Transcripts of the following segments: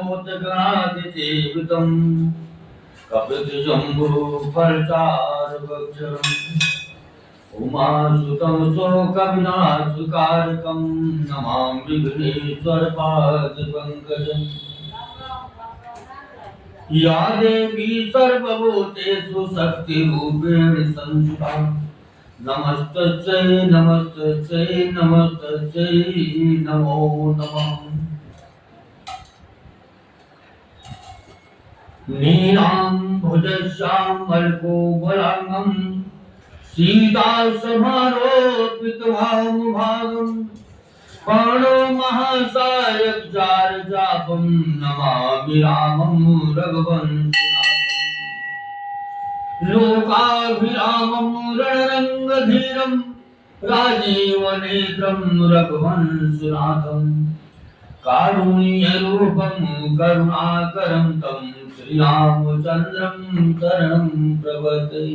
भूतगणाधिसेवितं कपितजम्बू फलचारुभक्षणम् उमासुतं शोकविनाशकारकं नमामि विघ्नेश्वरपादपङ्कजम् या देवी सर्वभूतेषु शक्तिरूपेण संस्थिता नमस्तस्यै नमस्तस्यै नमस्तस्यै नमो नमः नीलाम्भुजश्यामलकोमलाङ्गं सीतासमारोपितभावभागं कर्णो महासायकजारजापं नमामि रामं रघुवंशनाथं लोकाभिरामं रणरङ्गधीरं राजीवनेत्रं रघुवंशनाथं कारुण्यरूपं करुणाकरं तं श्रीरामचन्द्रं शरणं प्रपद्ये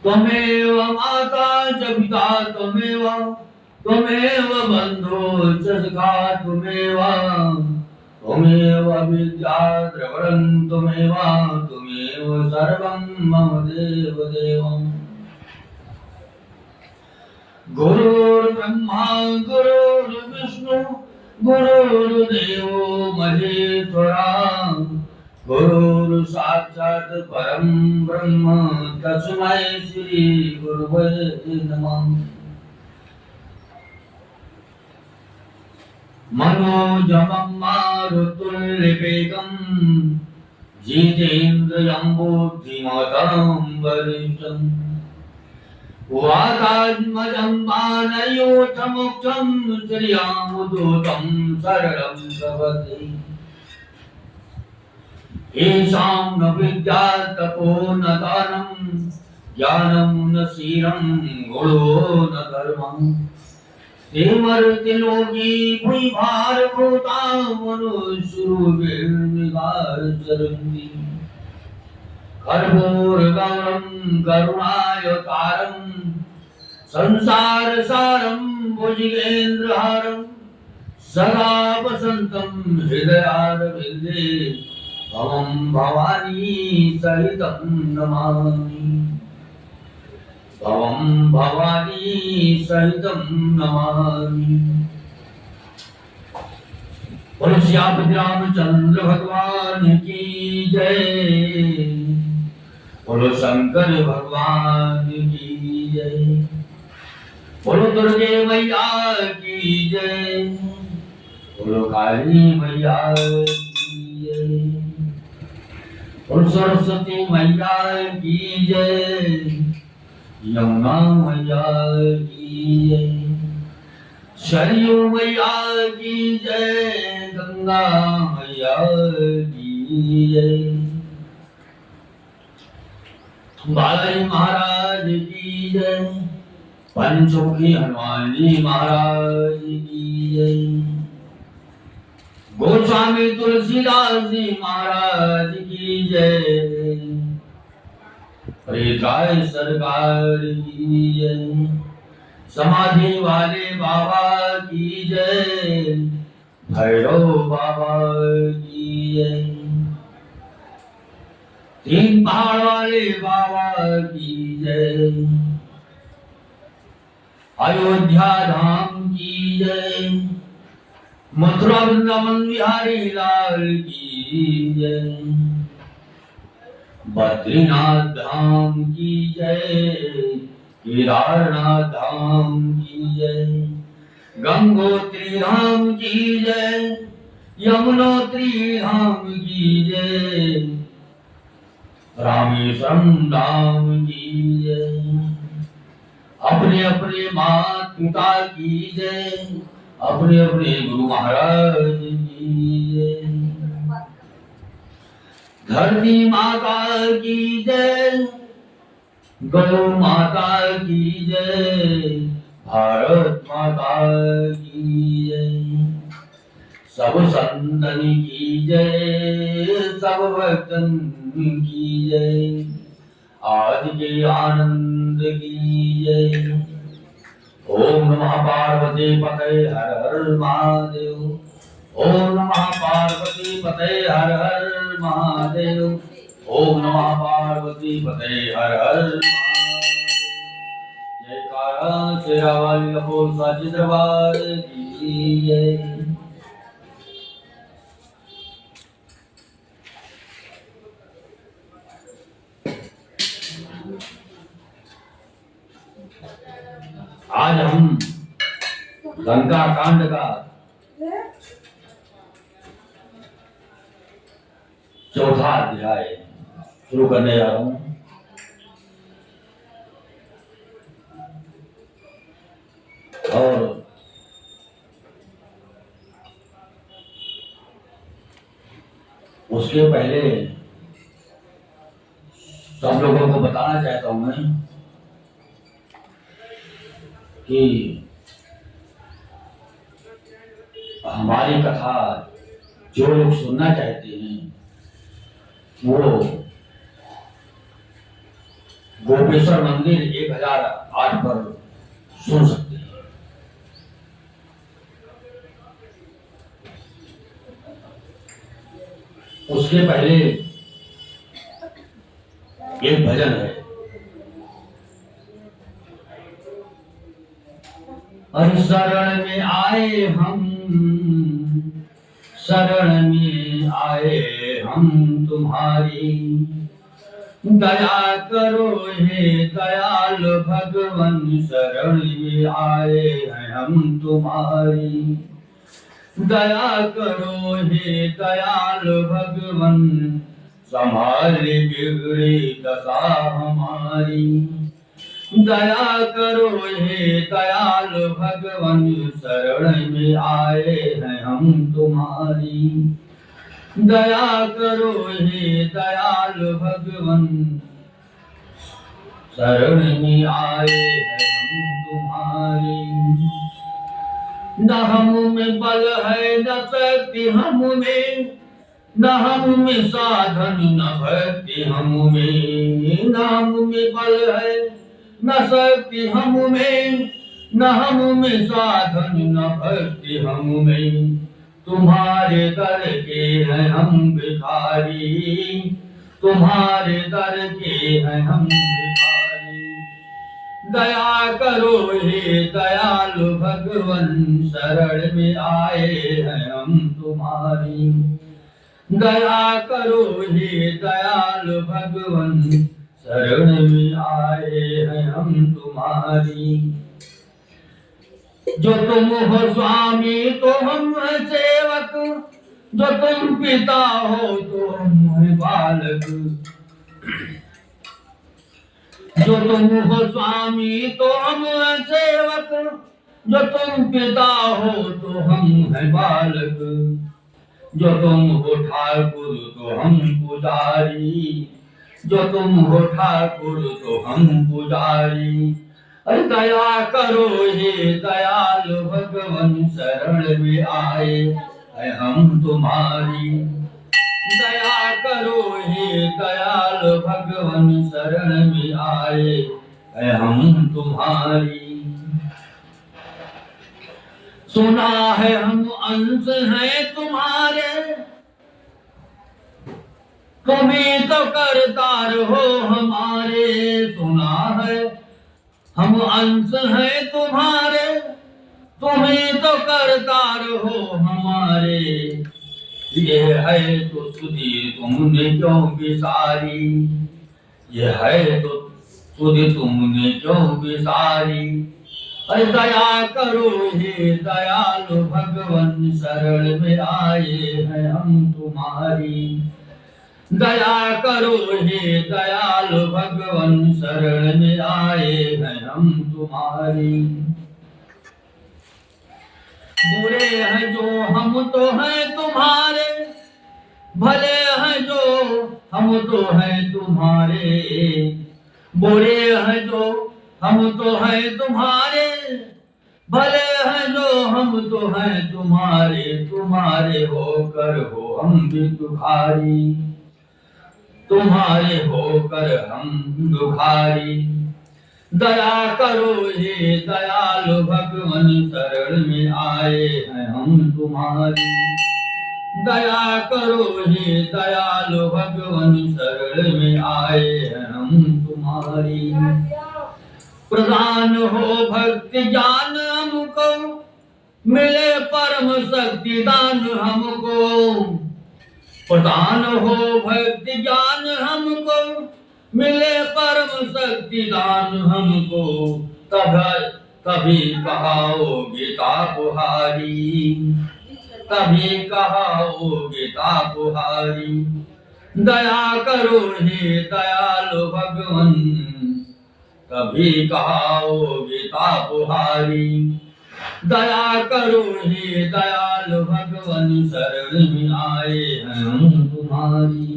त्वमेव माता च पिता त्वमेव त्वमेव बन्धो च सखा त्वमेव विद्या द्रवणं त्वमेव सर्वं मम देवदेवम् गुरुर्ब्रह्मा गुरुर्विष्णु गुरुर्देवो महेश्वरा गुरुर्साक्षात् परं ब्रह्म तस्मै श्री गुरुवे नमः मनोजवं मारुतुल्यवेगं जितेन्द्रियं बुद्धिमतां वरिष्ठम् वातात्मजं मानयोतमुक्तं श्रियामुदूतं शरणं प्रपद्ये येषां न विद्या तपो न दानं ज्ञानं न शीलं गुणो न धर्मं ते मर्त्यलोके भूभारभूता मनुष्यरूपेणविचरन्ति कर्पूरगौरं करुणावतारं संसारसारं भुजगेन्द्रहारं सदा वसन्तं हृदयारविन्दे भवं भवानी सहितं नमामि भवं भवानी सहितं नमामि बोलो सियापति रामचंद्र भगवान की जय बोलो शंकर भगवान की जय बोलो दुर्गे मैया की जय बोलो काली मैया की जय बोलो सरस्वती मैया की जय यमुना मैया की जय सरयू मैया की जय गंगा मैया की जय बालाई महाराज की जय पंचमुखी हनुमान जी महाराज की जय गोस्वामी तुलसीदास जी महाराज की जय प्रेताय सरकार की जय समाधि वाले बाबा की जय भैरव बाबा की जय तीन पहाड़ वाले बाबा की जय अयोध्या धाम की जय मथुरा वृंदावन बिहारी लाल की जय बद्रीनाथ धाम की जय केदारनाथ धाम की जय गंगोत्री धाम की जय यमुनोत्री धाम की जय रामेश्वरम धाम की जय अपने अपने माता पिता की जय अपने अपने गुरु महाराज की जय धरती माता की जय गौ माता की जय भारत माता की जय सब संतन की जय सब भक्तन की जय आज के आनंद की जय ओम नमः पार्वती पते हर हर महादेव ओम नमः पार्वती पते हर हर महादेव। ओम नमः पार्वती पते हर हर महादेव। जयकारा शेरा वाली कपूर साची दरबार की जय। आज हम लंका कांड का चौथा अध्याय शुरू करने जा रहा हूं। और उसके पहले सब लोगों को बताना चाहता हूं मैं कि हमारी कथा जो लोग सुनना चाहते हैं वो गोपेश्वर मंदिर 1008 पर सुन सकते हैं। उसके पहले एक भजन है। अरे शरण में आए हम, शरण में आए हम तुम्हारी, दया करो हे दयाल भगवन, शरण में आए हैं हम तुम्हारी, दया करो हे दयाल भगवन, संभाले बिगड़े दशा हमारी, दया करो हे दयाल भगवन, शरण में आए हैं हम तुम्हारी, दया करो हे दयाल भगवन, शरण में आए हैं हम तुम्हारी। न हम में बल है न शक्ति हम में, न हम में साधन न भक्ति हम में, न हम में बल है न शक्ति हम में, न हम में साधन न भक्ति हम में, तुम्हारे दर के हैं हम भिखारी, तुम्हारे दर के हैं हम भिखारी, दया करो हे दयाल भगवन, शरण में आए हैं हम तुम्हारी, दया करो हे दयाल भगवन, शरण में आए हैं हम तुम्हारी। जो तुम हो स्वामी तो हम हैं सेवक, जो तुम पिता हो तो हम हैं बालक, जो तुम हो स्वामी तो हम हैं सेवक, जो तुम पिता हो तो हम हैं बालक, जो तुम हो ठाकुर तो हम पुजारी, जो तुम हो ठाकुर तो हम पुजारी, अरे दया करो हे दयाल भगवन, शरण में आए हैं हम तुम्हारी, दया करो हे दयाल भगवन, शरण में आए हैं हम तुम्हारी। सुना है हम अंश हैं तुम्हारे, तुम्हें तो करतार हो हमारे, सुना है हम अंश हैं तुम्हारे, तुम्हें तो करतार हो हमारे, ये है तो सुधी तुमने क्यों विसारी, ये है तो सुधी तुमने क्यों विसारी, अरे दया करो हे दयाल भगवन, शरण में आए हैं हम तुम्हारी, दया करो हे दयाल भगवन, शरण में आए हैं हम तुम्हारी। बुरे हैं जो हम तो हैं तुम्हारे, भले हैं जो हम तो हैं तुम्हारे, बुरे हैं जो हम तो हैं तुम्हारे, भले हैं जो हम तो हैं तुम्हारे, तुम्हारे होकर हो हम भी दुखारी, तुम्हारे होकर हम दुखारी, दया करो हे दयाल भगवन, शरण में आए हैं हम तुम्हारी। दया करो हे दयालु भगवन शरण में आए हैं हम तुम्हारी। प्रदान हो भक्ति ज्ञान हमको, मिले परम शक्ति दान हमको। प्रदान हो भक्ति ज्ञान हमको, मिले परम शक्ति दान हमको। कभी कहाओ गीता पुहारी, कभी कहाओ गीता पुहारी। दया करो हे दयालु भगवन, कभी कहाओ गीता पुहारी। दया करो हे दयालु भगवन शरण में आए हैं हम तुम्हारी।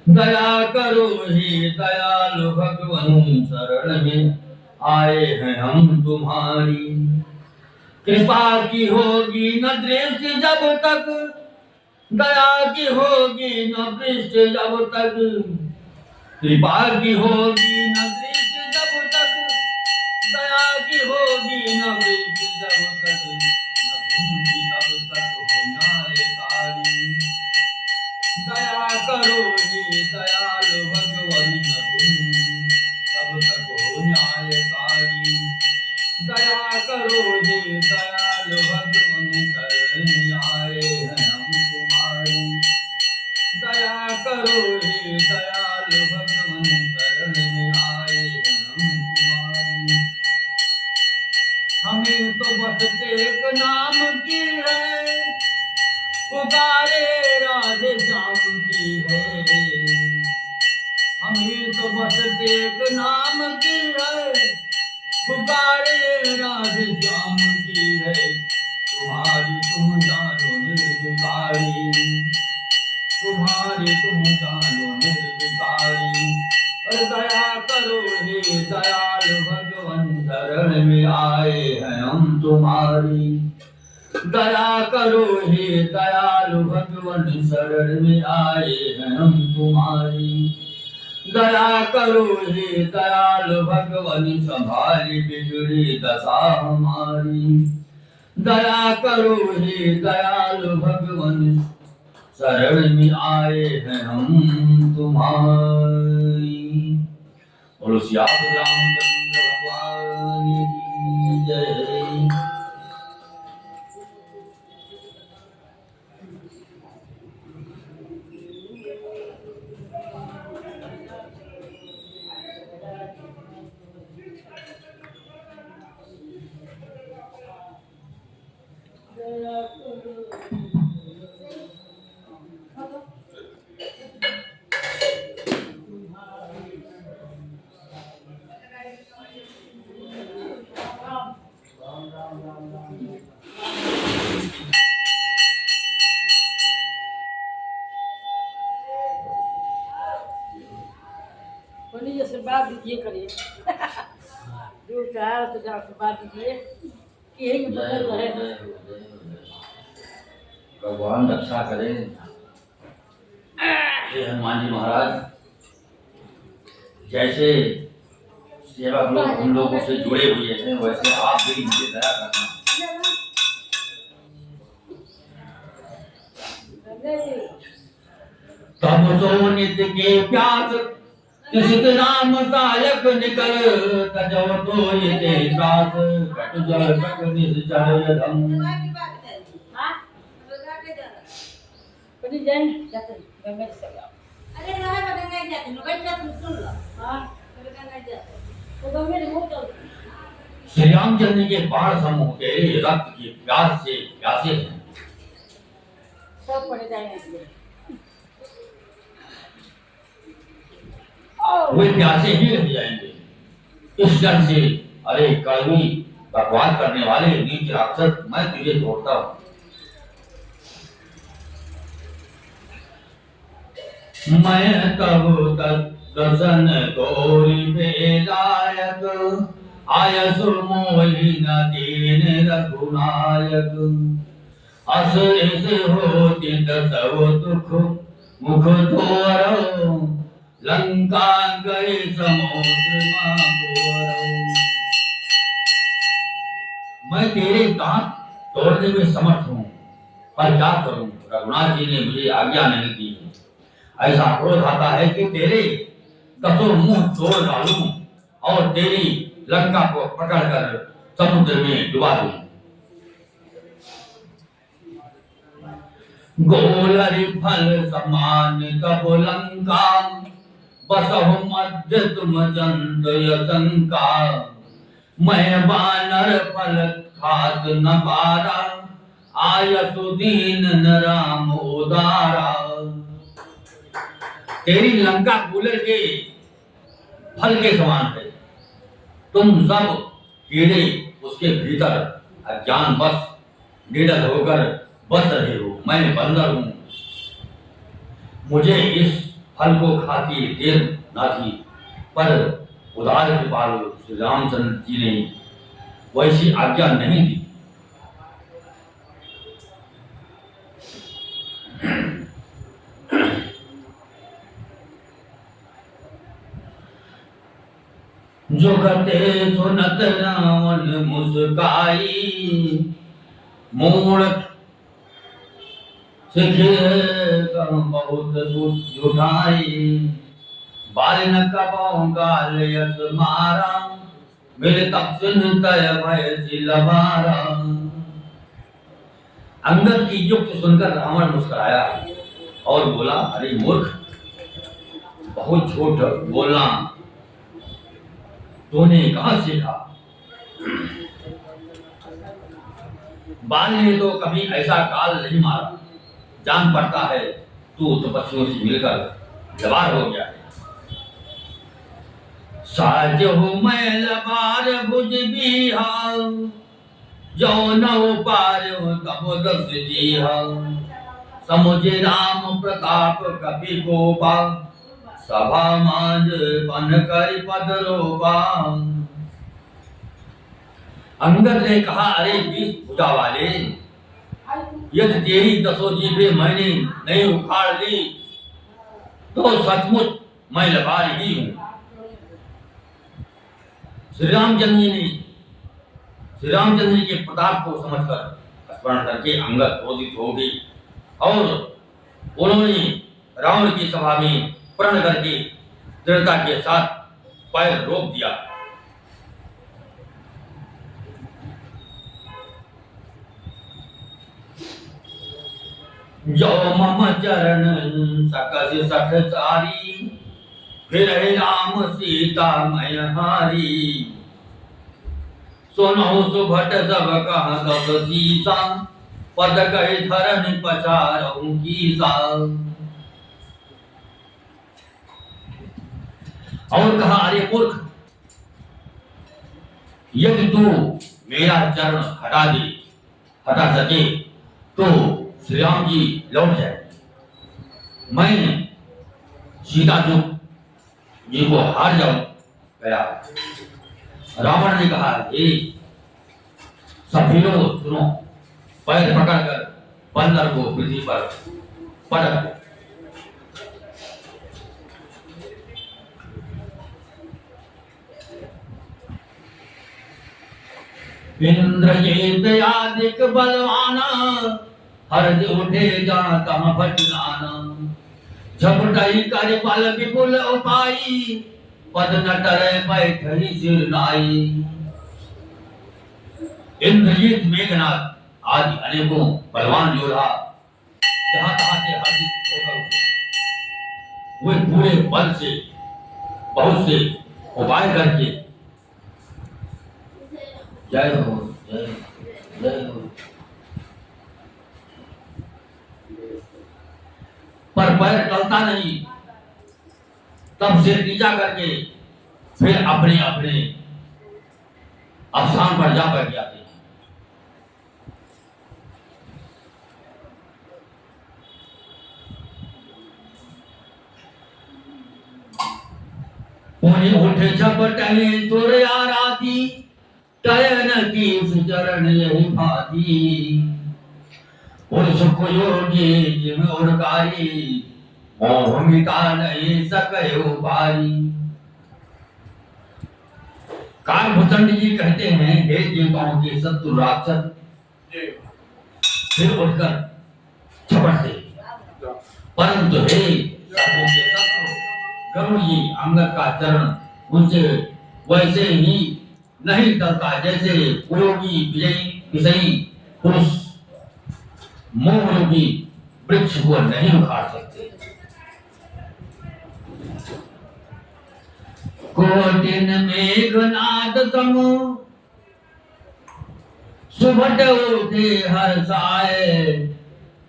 दया करो हे दयालु भगवन शरण में आए हैं हम तुम्हारी। कृपा की होगी न दृष्टि जब तक, दया की होगी न दृष्टि जब तक। कृपा की होगी न दृष्टि जब तक, दया की होगी न दृष्टि जब तक। न तुम भी तब तक हो न्यायकारी। दया करो हे दयालु भगवन, न तुम तब तक हो न्यायकारी। दया करो हे दयालु भगवन शरण में आए हैं हम तुम्हारी। दया करो हे दयालु भगवन शरण में आए हैं हम तुम्हारी। हमें तो बस एक नाम की है, पुकारे राधे श्याम की है। हमें तो बस एक नाम की है, पुकारे राधे श्याम की है। तुम्हारी तुम जानो निर्विकारी, तुम्हारी तुम जानो निर्विकारी। और दया करो हे दयालु भगवन शरण में आए हैं हम तुम्हारी। दया करो हे दयालु भगवन शरण में आए हैं हम तुम्हारी। दया करो हे दयालु भगवन संभाली बिगड़ी दशा हमारी। दया करो हे दयालु भगवन शरण में आए हैं हम तुम्हारी। बोलो श्याम रामचंद्र भगवान की जय। पंडित जी आशीर्वाद दीजिए करिए। जो चाहे तो आशीर्वाद दीजिए कि यही बदल रहे। भगवान रक्षा करे। ये हनुमान जी महाराज जैसे सेवक लोग हम लोगों से जुड़े हुए हैं, वैसे आप भी इनसे दया करना। तब तो नित्य के प्यास किसी नाम सायक निकल, तजो तो ये दास कट जल कट निश्चय धम। पंडित जैन जाते गंगा जी से आओ। अरे रहे गंगा जी जाते बैठ जा तुम सुन लो। हां गंगा जी जाते तो गंगा जी बहुत चल। श्री रामचंद्र के बाण समूह के रक्त की प्यास से प्यासे हैं। सब पड़े जाएंगे। वे प्यासे ही रह जाएंगे। इस डर से अरे कड़वी बकवास करने वाले नीच राक्षस, मैं तुझे छोड़ता हूँ। मैं तब दर्शन तोरी बेलायक, आयसु मोहि न दीन रघुनायक। असुर से होति दसव दुख, मुख तोरौ लंका गए समुद्र मांगोरौ। मैं तेरे दांत तोड़ने में समर्थ हूँ, पर क्या करूँ? रघुनाथ जी ने मुझे आज्ञा नहीं दी। ऐसा क्रोध आता है कि तेरे 10 मुंह तोड़ डालूं और तेरी लंका को पकड़कर समुद्र में डुबा दूं। गोलरि फल समान तब लंका बसहु मध्य तुम जंतय शंका। मैं बानर फल खात न पारा आयसु दीन न राम उदारा। तेरी लंका कूलर के फल के समान है। तुम सब कीड़े उसके भीतर अज्ञान बस निडर होकर बस रहे हो। मैं बंदर हूं। मुझे इस फल को खाती देर ना थी, पर उदार कृपालु श्री रामचंद्र जी ने वैसी आज्ञा नहीं दी। जो कहते सुनत रावण मुस्काई मूर्ख सिखे बहुत जुठाई। बाल न कपाऊं गाल यस मारा मिल तब सुन तय भय सिलवारा। अंगद की युक्ति सुनकर रावण मुस्कुराया और बोला, अरे मूर्ख, बहुत झूठ बोलना तूने कहां सीखा? बाल ने तो कभी ऐसा काल नहीं मारा। जान पड़ता है तू तपस्वियों से मिलकर जवार हो गया है। साज हो मैल बार भुज बिहार जो नौ पार तब 10 जीहा। समुझे राम प्रताप कपि कोपा सभा मांझ बन कर पद रोपा। अंगद ने कहा, अरे 20 भुजा वाले, यदि तेरी 10 जीभें मैंने नहीं उखाड़ ली तो सचमुच मैं लबार ही हूं। श्री रामचंद्र जी के प्रताप को समझकर स्मरण करके अंगद क्रोधित हो गई और उन्होंने रावण की सभा में प्रण करके दृढ़ता के साथ पैर रोक दिया। जो मम चरण सकस सठचारी फिर राम सीता मैं हारी। सुनो सुभट सब कह 10 सीसा पद कहे धरन पछारहु कीसा। और कहा, अरे मूर्ख, यदि तू मेरा चरण हटा सके तो श्री राम जी लौट जाए। मैं सीता जी को हार जाऊं गया। रावण ने कहा, हे सभी लोग सुनो, पैर पकड़कर बंदर को पृथ्वी पर पटक। इंद्रजीत यादिक बलवाना हर्ष उठे जहाँ तहाँ भटनाना। झपटाई कर बल विपुल उपाई पद न डरे बैठई सिर नाई। इंद्रजीत, मेघनाथ आदि अनेकों बलवान योद्धा जहाँ तहाँ से हर्षित होकर वे पूरे बल से बहुत से उपाय करके जय हो जय जय हो, पर पैर टलता नहीं। तब सिर नीचा करके फिर अपने अपने स्थान पर जा बैठ जाते हैं। उन्हें उठे झपटे सूर्य आराधी टयन की चरण यही भाती। और सुख योगी जिम उड़कारी मोह मिटा नहीं सके उबारी। कालभूषण जी कहते हैं, हे देवताओं के शत्रु राक्षस, फिर उठकर झपट से। परंतु हे साधु के शत्रु गरुड़ जी अंगद का चरण उनसे वैसे ही नहीं टलता जैसे उपयोगी विजयी पुरुष मोहरूपी वृक्ष को नहीं उखाड़ सकते। कोटिन मेघनाद सम सुभट उठे हर्षाए,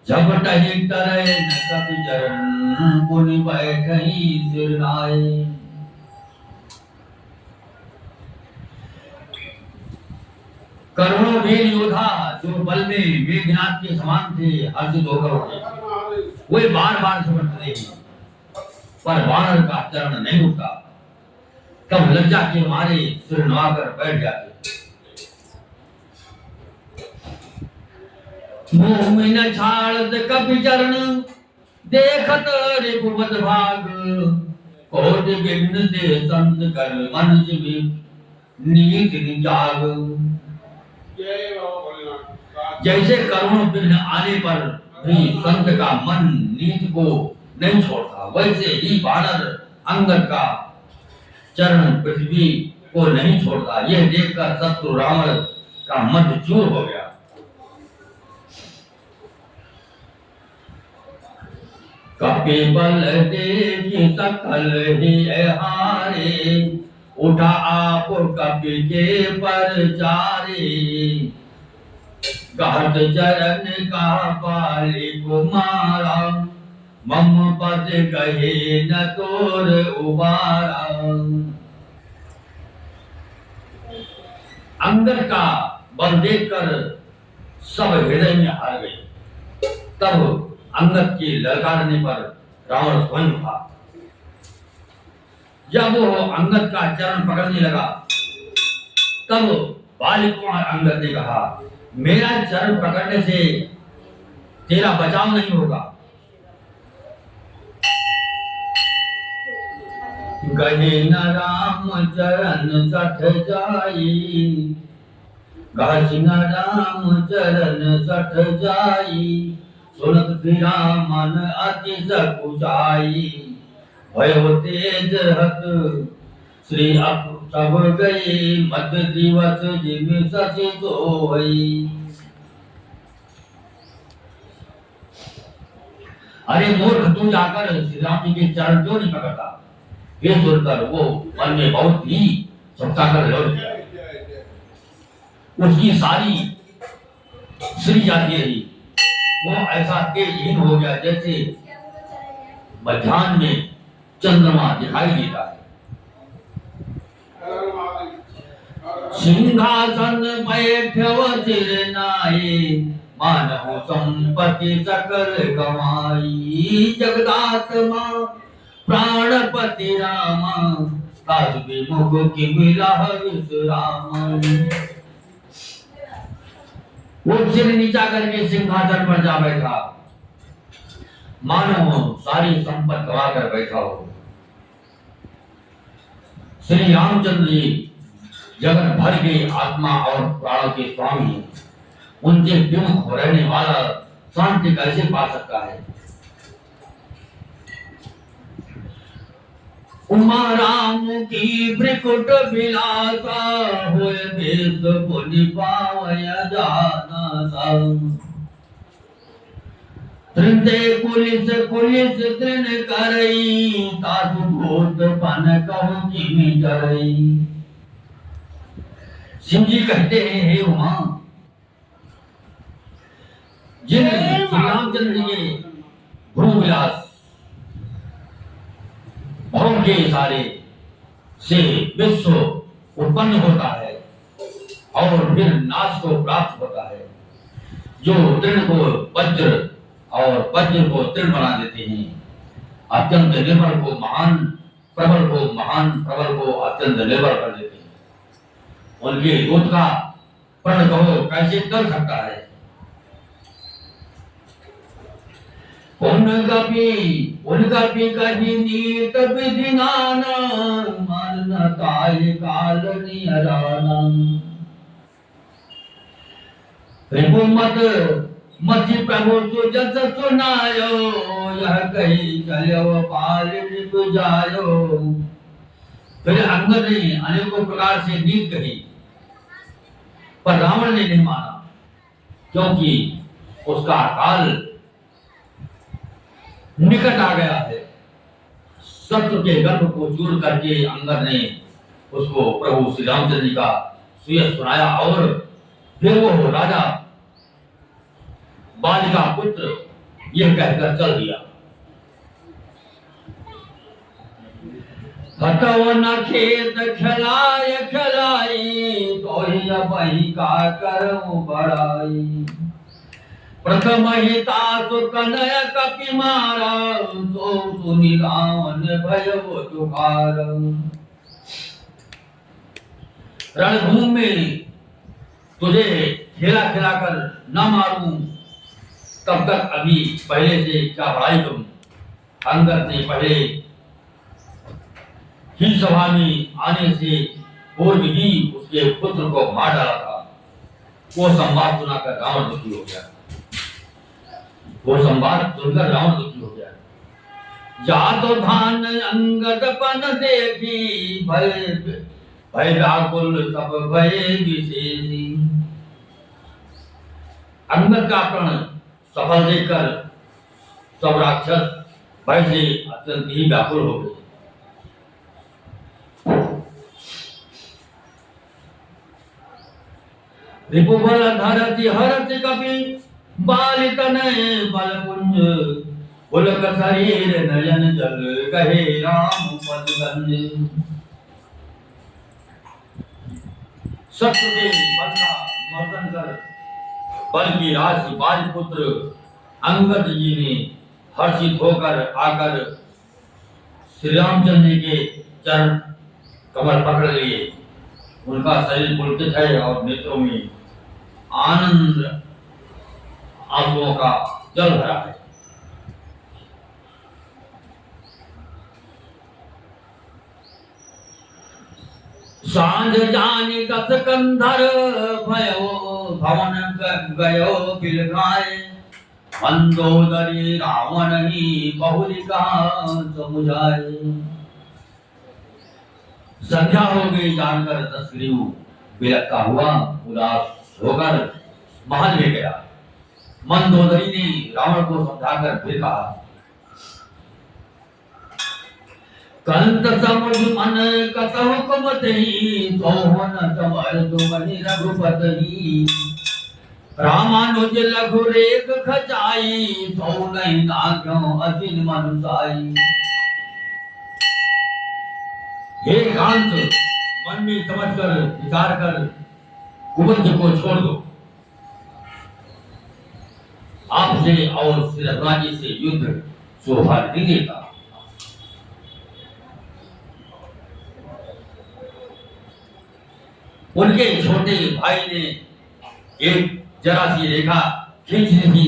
झपट ही तरह न कपि चरण पुनि बैठई सिरनाए। करोड़ों वीर योद्धा जो बल में मेघनाद के समान थे हर्षित होकर उठे। वे बार बार झपटते रहे पर वानर का चरण नहीं उठा। तब लज्जा के मारे सिर नवाकर बैठ जाते। मुंह में न छाड़त कपि चरण देखत रिपुपत भाग, कोटि विघ्न ते संत कर मन नीत जाग। जैसे करोड़ों विघ्न आने पर भी संत का मन नीत को नहीं छोड़ता, वैसे ही वानर अंगद का चरण पृथ्वी को नहीं छोड़ता। यह देखकर शत्रु रावण का मत चूर हो गया। कपिबल देखी सकल ही हारे, उठा आप कपि के परचारे। कहत चरण का पाली कुमारा, मम पद कहे न तोर उबारा। अंगद का बल देखकर सब हृदय में हार गए। तब अंगद के ललकारने पर रावण स्वयं था। जब वो अंगद का चरण पकड़ने लगा तब बाली कुमार अंगद ने कहा, मेरा चरण पकड़ने से तेरा बचाव नहीं होगा। गहे न राम चरण सठ जाई, गहे न राम चरण सठ जाई। सुनत फिरा मन अति सकुचाई, भयो तेज हत श्री अप सब गए। मत दिवस जिम सचि सोई। अरे मूर्ख, तू जाकर श्री राम जी के चरण क्यों नहीं पकड़ता? ये सुनकर वो मन में बहुत ही चमकाकर लौट गया। उसकी सारी श्री जाती रही। वो ऐसा तेजहीन हो गया जैसे मध्याह्न में चंद्रमा दिखाई देता है। सिंहासन बैठव चिरनाई, मानव संपत्ति सकल कमाई। जगदात्मा प्राणपति रामा, काज विमुख की मिला विश्राम। वो सिर नीचा करके सिंहासन पर जा बैठा, मानो सारी संपत्ति गवा कर बैठा हो। श्री रामचंद्र जी जगत भर के आत्मा और प्राणों के स्वामी, उनके विमुख रहने वाला शांति कैसे पा सकता है? उमा राम की ब्रिकुट विलासा, होय भेद पुनि पावय जानासा। तृणते पुलिस पुलिस तृण करई, तासु भूत पन कहु किमि डरई। सिंह जी कहते हैं, हे उमा, जिन श्री रामचंद्र जी के भ्रू विलास भव के इशारे से विश्व उत्पन्न होता है और फिर नाश को प्राप्त होता है। जो तृण को वज्र और वज्र को तृण बना देते हैं, अत्यंत निर्बल को महान, प्रबल को महान, प्रबल को अत्यंत निर्बल कर देते हैं। उनके दूत का प्रण कहो कैसे कर सकता है? उनका भी कहीं नीत विधि नाना, मानना काय काल निहराना। रिपुमत मति प्रभु सुजत सुनायो, यह कही चलो पाल निप जायो। फिर अंगद ने अनेकों प्रकार से नीत कही, पर रावण ने नहीं माना, क्योंकि उसका काल निकट आ गया है। शत्रु के गर्भ को चूर करके अंगद ने उसको प्रभु श्री रामचंद्र जी का सुयश सुनाया, और फिर वो राजा बाली का पुत्र यह कहकर चल दिया। हटो न खेत खिलाय खिलाई, तो ही का करूं बड़ाई। प्रथम ही तासु कनय कपि मारा, तो सुनि रावण भय वो तुकार। रणभूमि में तुझे खेला खिलाकर न मारूं, तब तक अभी पहले से क्या बड़ाई करूं। अंगद ने पहले ही सभा में आने से पूर्व ही उसके पुत्र को मार डाला था। वो संवाद सुनाकर रावण दुखी हो गया। वो संवाद सुनकर रावण दुखी हो गया। जा तो धान अंगद पन देखी, भय भय व्याकुल सब भय विशेषी। अंगद का प्रण सफल देखकर सब राक्षस भय से अत्यंत ही व्याकुल हो गए। रिपुबल धरति हरति कपि, बालि तनय बलपुंज। पुलक शरीर नयन जल, कहे राम पद गंज। शत्रु के बल का मर्दन कर बल की राशि बालपुत्र अंगद जी ने हर्षित होकर आकर श्री रामचंद्र जी के चरण कमल पकड़ लिए। उनका शरीर पुलकित है और नेत्रों में आनंद आंसुओं का जल भरा है। सांझ जानी दस कंधर, भयो भवन गयो बिलगाए। मंदोदरी रावण ही बहुलिका समुझाए। संध्या हो गई जानकर दशग्रीव बिलखता हुआ उदास होकर महल में गया। मंदोदरी ने रावण को समझाकर फिर कहा, कंत समुझ मन कतहु कुमति, सोहन समर तुमहि रघुपति। रामानुज लघु रेख खचाई, सो नहीं नाग्यो असिन मनुसाई। हे कांत, मन में समझकर विचार कर कुबंध को छोड़ दो। आपसे और श्री रघुनाथ जी से युद्ध शोभा नहीं देता। उनके छोटे भाई ने एक जरा सी रेखा खींच ली थी,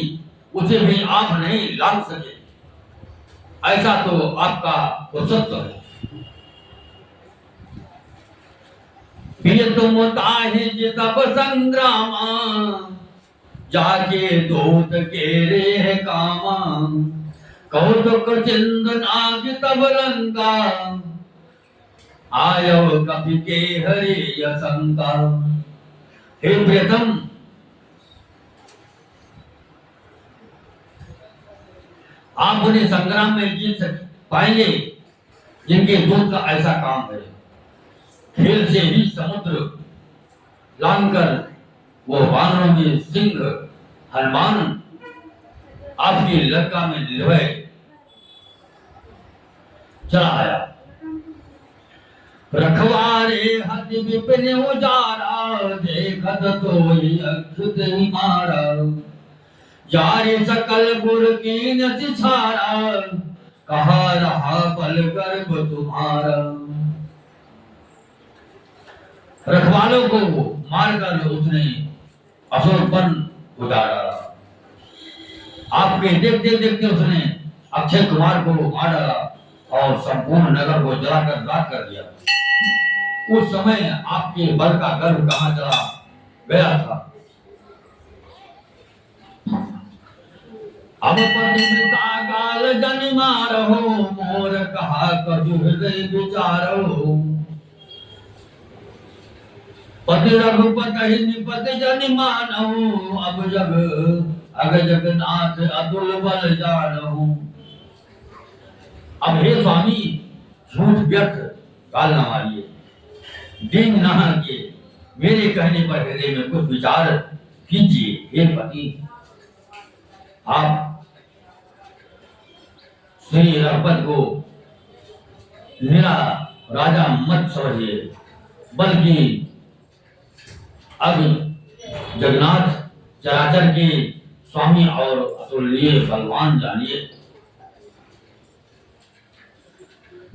उसे भी आप नहीं लांघ सके। ऐसा तो आपका पुरुषत्व है। फिर तुम ताहि जितब संग्रामा, जाके दूत के रे कामा। कौतुक चिंदनाग तब लंका, आयो कपि के हरे यशंका। हे प्रियतम, आप उन्हें संग्राम में जीत पाएंगे जिनके दूत का ऐसा काम है। खेल से ही समुद्र लांघकर वो वानरों में सिंह हनुमान आपकी लंका में निर्भय चला आया। रखवारे हति विपिन उजारा, देखत तो ही अक्षुत ही मारा। जारे सकल गुर कीन सिछारा, कहा रहा बल गर्भ तुम्हारा। रखवालों को मारकर उसने असुरपन उजाड़ा। आपके देखते देखते उसने अक्षय कुमार को मार डाला और संपूर्ण नगर को जलाकर राख कर दिया। उस समय आपके बल का गर्भ कहां चला गया था। अब पतिव्रता काल जन्मा रहो, मोर कहा कछु हृदय विचारो। पति रघुपति निपति जन मानहु, अब जग अग जगन्नाथ अतुल बल जानहु। अब हे स्वामी, झूठ व्यर्थ काल न मारिए, डिंग न हाकिए, मेरे कहने पर हृदय में कुछ विचार कीजिए। हे पति, आप श्री रघुपति को मेरा राजा मत समझिए, बल्कि अब जगन्नाथ चराचर के स्वामी और अतुल्य बलवान जानिए।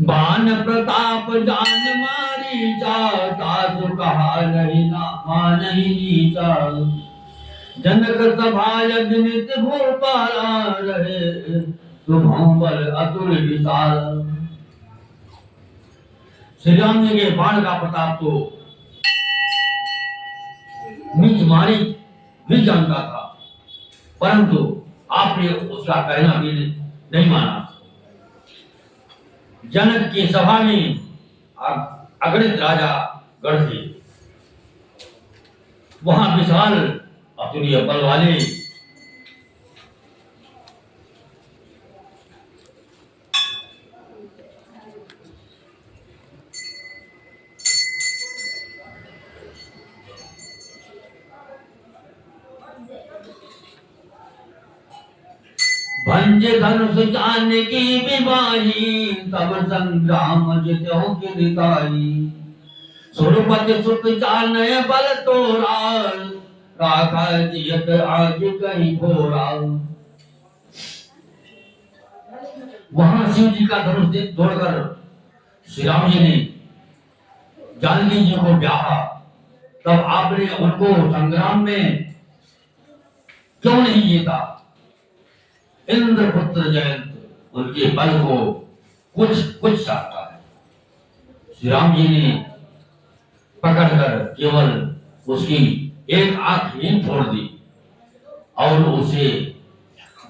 बान प्रताप जान मारी जा, तासु कहा नहीं ना मानहि नीचा। जनक सभा यज्ञ नित्य भूपाला रहे, तुम्हां बल अतुल विशाल। श्री राम जी के बाण का प्रताप तो नीच मारी भी जानता था, परंतु आपने उसका कहना भी नहीं माना। जनक की सभा में अगणित राजा गण थे, वहां विशाल अतुल्य बल वाले भंजे धनुष जान की विवाही, तब संग्राम जित्यो की दिताई। सुरपति सुत जान बल तोरा, राखा जियत आज कहीं भोरा। वहां शिव जी का धनुष तोड़कर श्री राम जी ने जानकी जी को ब्याहा, तब आपने उनको संग्राम में क्यों नहीं जीता? इंद्रपुत्र जयंत उनके बल को कुछ चाहता है। श्री राम जी ने पकड़कर केवल उसकी एक आंख ही फोड़ दी और उसे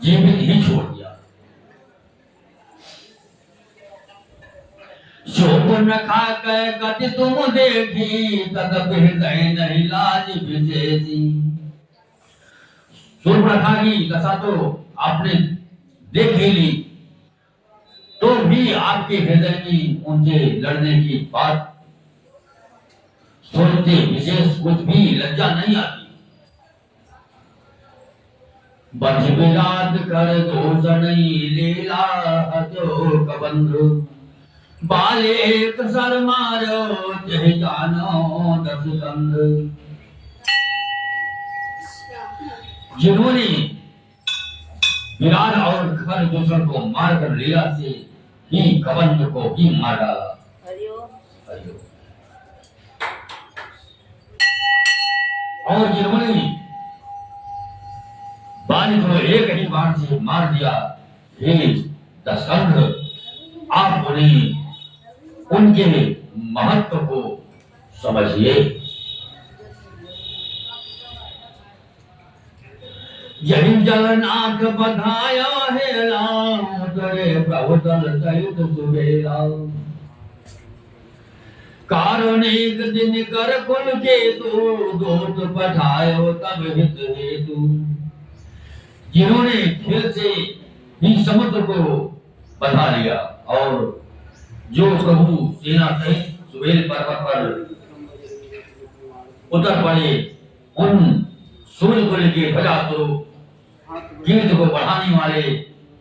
जीवित ही छोड़ दिया। शोभ न खाकर गति तुम देखी, तदपि हृदय नहीं लाज विशेषी। शूर्पणखा की दशा तो आपने देख ही ली, तो भी आपके हृदय में उनसे लड़ने की बात सुनते विशेष कुछ भी लज्जा नहीं आती। बध विराट कर दोषण लीला जो कबंध, बाल एक सर मारो जय जानो दस कंध। जिन्होंने विराट और खर दूषण को मारकर लीला से ही कबंध को भी मार डाला। और जिन्होंने बाली को एक ही बाण से मार दिया, हे दशकंठ, आप उन्हें उनके महत्व को समझिए। यही जलनाथ बधाया है राम, करे प्रभुतल सहित सुबेला। कारुणिक दिन कर कुल के तू, दूत पठायो तब हित हेतु। जिन्होंने खेल से ही समुद्र को बधा लिया और जो प्रभु सेना सहित सुबेल पर्वत पर उतर पड़े, उन सूर्य कुल के ध्वजा स्वरूप कीर्ति को बढ़ाने वाले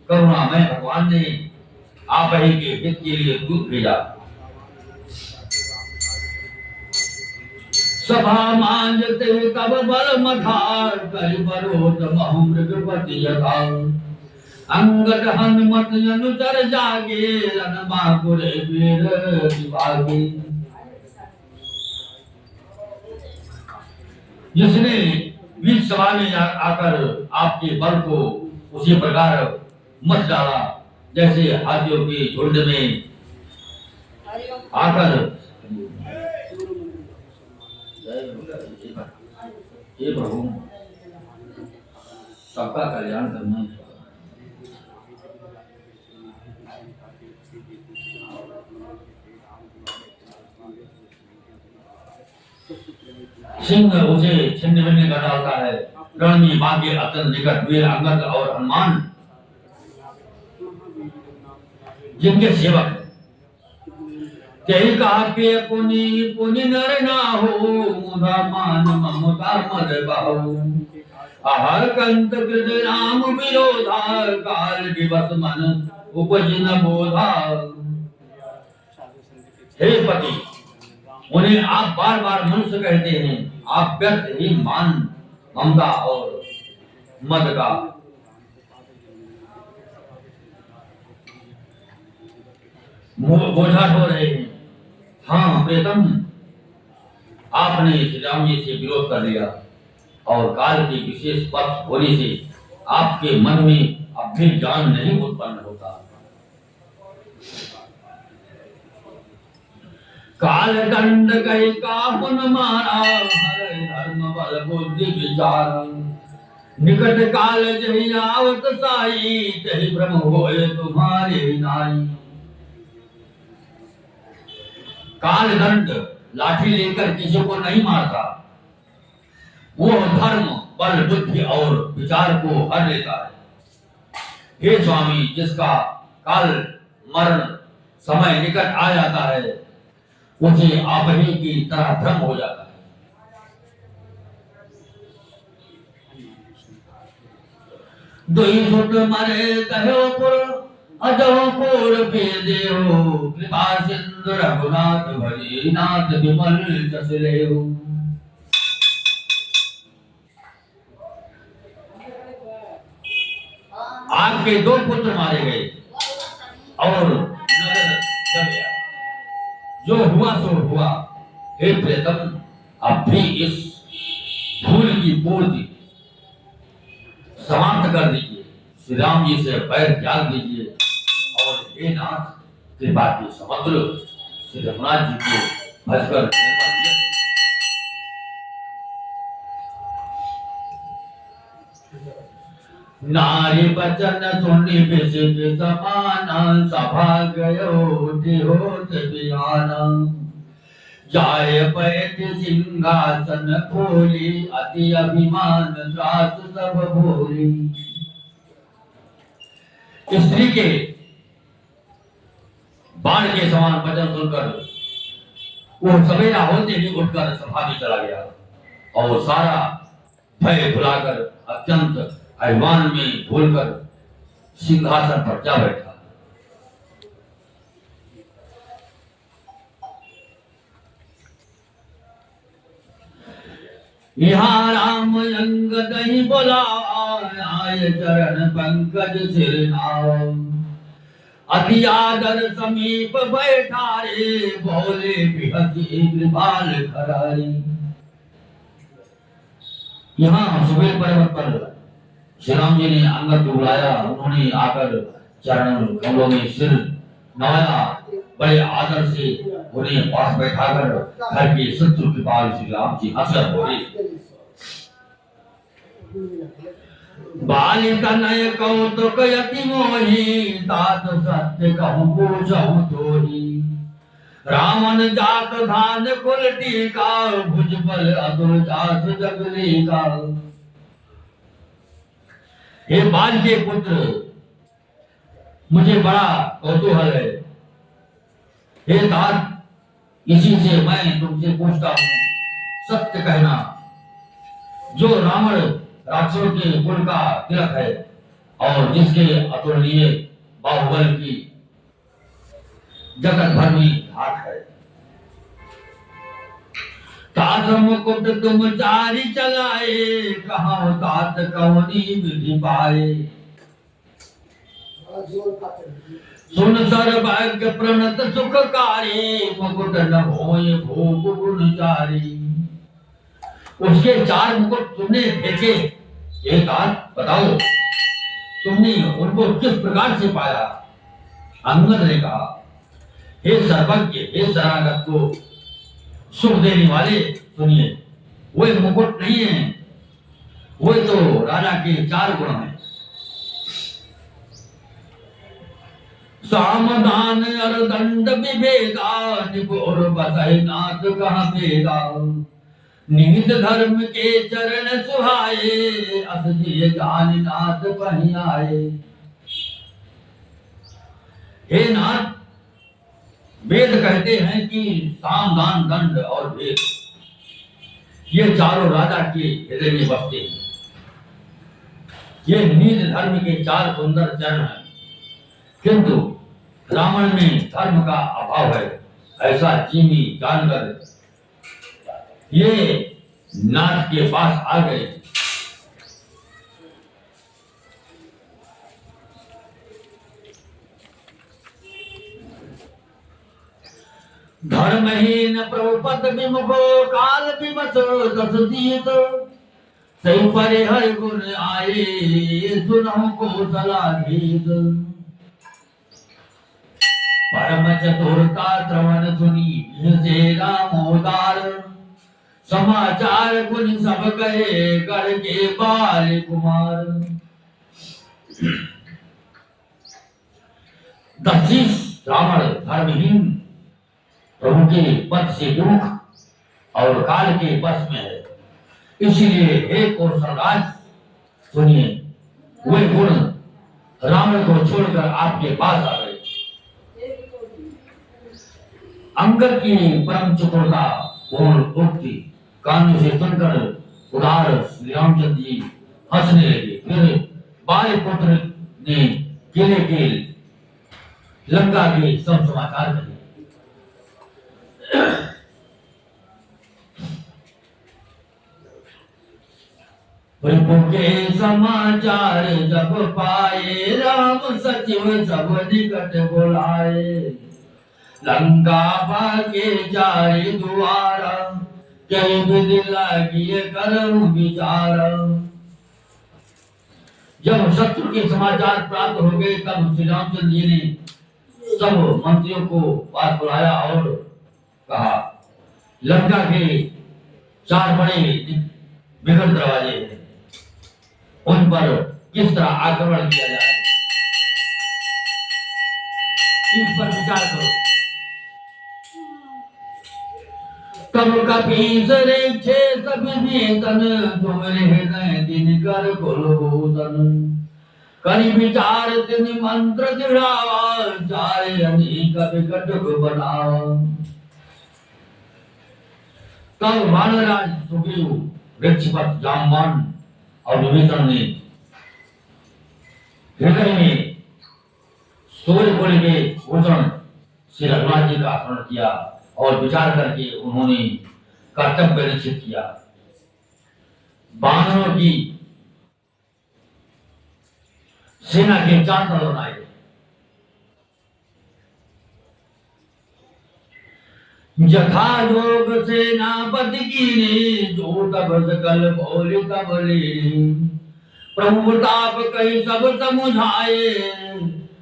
करुणामय भगवान ने आप ही के हित के लिए दूत भेजा। सभा मांजते तब बल मधार, करि बरोत महु मृगपति यथा। अंगद हनुमत अनुचर जागे, रणबांकुर वीर दिवागे। जिसने बीच सभा में आकर आपके बल को उसी प्रकार मत डाला जैसे हाथियों के झुंड में आकर। हे प्रभु, सबका कल्याण करना। सिंह उसे छिन्न भिन्न कर डालता है। रण में बाकी अत्यंत निकट वीर अंगद और हनुमान जिनके सेवक है, कही कहा के पुनि पुनि नर ना हो, मुधा मान ममता मद बाहु। आहार कंत कृत राम विरोधा, काल दिवस मन उपज न बोधा। हे पति, उन्हें आप बार बार मनुष्य कहते हैं, आप व्यर्थ ही मान ममता और मद का बोझा ढो रहे हैं। हाँ प्रीतम, आपने श्री राम जी से विरोध कर लिया और काल के विशेष पक्ष होने से आपके मन में अब भी ज्ञान नहीं उत्पन्न होता। काल दंड कही काहुन मारा, हर धर्म बल बुद्धि विचार। निकट काल जहि आवत साई, तहि भ्रम होए तुम्हारे नाई। काल दंड लाठी लेकर किसी को नहीं मारता, वो धर्म बल बुद्धि और विचार को हर लेता है। हे स्वामी, जिसका काल मरण समय निकट आ जाता है, उसे आप ही की तरह भ्रम हो जाता है। दुई सुत मरे कहो पुर, अजो पुर पे देहो। कृपा सिंधु रघुनाथ भरी, नाथ विमल जस लेहो। आपके दो पुत्र मारे गए और नगर जल गया। जो हुआ सो हुआ। हे प्रीतम, अब भी इस भूल की पूर्ति समाप्त कर दीजिए, श्री राम जी से पैर त्याग दीजिए और हे नाथ, कृपा के समुद्र श्री रघुनाथ जी को भजकर नारी बचन सुनि विसित समान, सभा गयो देहोत बियाना। जाय पैठ सिंहासन खोली, अति अभिमान त्रास सब भोली। स्त्री के बाण के समान वचन सुनकर वो सवेरा होते ही उठकर सभा में चला गया और सारा भय भुलाकर अत्यंत अभिमान में भूलकर सिंहासन पर जा बैठा। यहाँ राम अंगद ही बोला, आय चरण पंकज सिर नाव। अति आदर समीप बैठा रे, बोले बिहति कृपाल खराई। यहाँ सुबेर पर्वत पर श्री राम जी ने अंगद को बुलाया। उन्होंने आकर चरण कमलों में सिर नवाया, बड़े आदर से उन्हें पास बैठाकर घर के शत्रु कृपाल श्री राम जी हंसकर बोले, बालिका नय कौतुक यति मोही, तात सत्य कहूँ पूछहु तोही। रावण जात धान कुल टीका, भुजबल अतुल जात जगली का। हे बाल के पुत्र, मुझे बड़ा कौतूहल है। हे तात, इसी से मैं तुमसे पूछता हूँ, सत्य कहना, जो रावण राक्षसों के कुल का तिलक है और जिसके अतुलनीय बाहुबल की जगत भर में धाक है, तात मुकुट तुम चारी चलाए, कहाँ तात कौनी विधि पाए। सुन सर्वज्ञ प्रणत सुखकारी, मुकुट न होय भोग गुणचारी। उसके चार मुकुट तुमने फेंके, एक बात बताओ, तुमने उनको किस प्रकार से पाया? अंगद ने कहा, हे सर्वज्ञ, हे शरणागत को सुख देने वाले, सुनिए, वो मुकुट नहीं है, वो तो राजा के चार गुण हैं। सामदान अर दंड विभेदा निपुर बसहि नाथ कहाँ भेदा नीत धर्म के चरण सुहाए अस जिय जान नाथ कहीं आए। हे नाथ, वेद कहते हैं कि साम दान दंड और भेद ये चारों राजा के हृदय में बसते हैं। ये नीत धर्म के चार सुंदर चरण हैं, किंतु रावण में धर्म का अभाव है ऐसा चीनी जानकर ये नाथ के पास आ गए। धर्महीन प्रभुपद विमुखो काल विमत दस जीत सही परे हर गुण आए सुनहु को सला गीत। परम चतुरता श्रवण सुनी से रामोदार समाचार गुण सब कहे कर के बाल कुमार। दशीष रावण धर्महीन प्रभु के पद से दुख और काल के बस में है, इसलिए हे कौशलराज सुनिए, वे गुण रावण को छोड़कर आपके पास आ गए। अंगद की परम चतुरता पूर्ण उक्ति कानों से सुनकर उदार श्री रामचंद्र जी हंसने लगे। फिर बाल पुत्र ने किले के लंका के सब समाचार कहे। प्रभु के समाचार जब पाए राम सचिव सब निकट बुलाए। लंका भागे जाए द्वारा कई विधि लागिए करऊं विचार। जब शत्रु के समाचार प्राप्त हो गए तब श्री रामचंद्र जी ने सब मंत्रियों को पास बुलाया और कहा, लंका के चार बड़े विकट दरवाजे हैं, उन पर किस तरह आक्रमण किया जाए इस पर विचार करो। तब कपीस रेखे सब वेतन तुम्हारे हृदय दिन कर कुलभूषण करी विचार दिन मंत्र दृढ़ावा चारे अनेक विकट बनावा। तब वानरराज सुग्रीव वृक्षपत जामवान और विभीषण ने हृदय में सूर्य कुल के भूषण श्री रघुनाथ जी का स्मरण किया और विचार करके उन्होंने कर्तव्य निश्चित किया। वानरों की सेना के 4 दल बनाए। यथा जोग सेनापति की ने जो तब सकल बोले तब ले प्रभु ताप कही सब समुझाए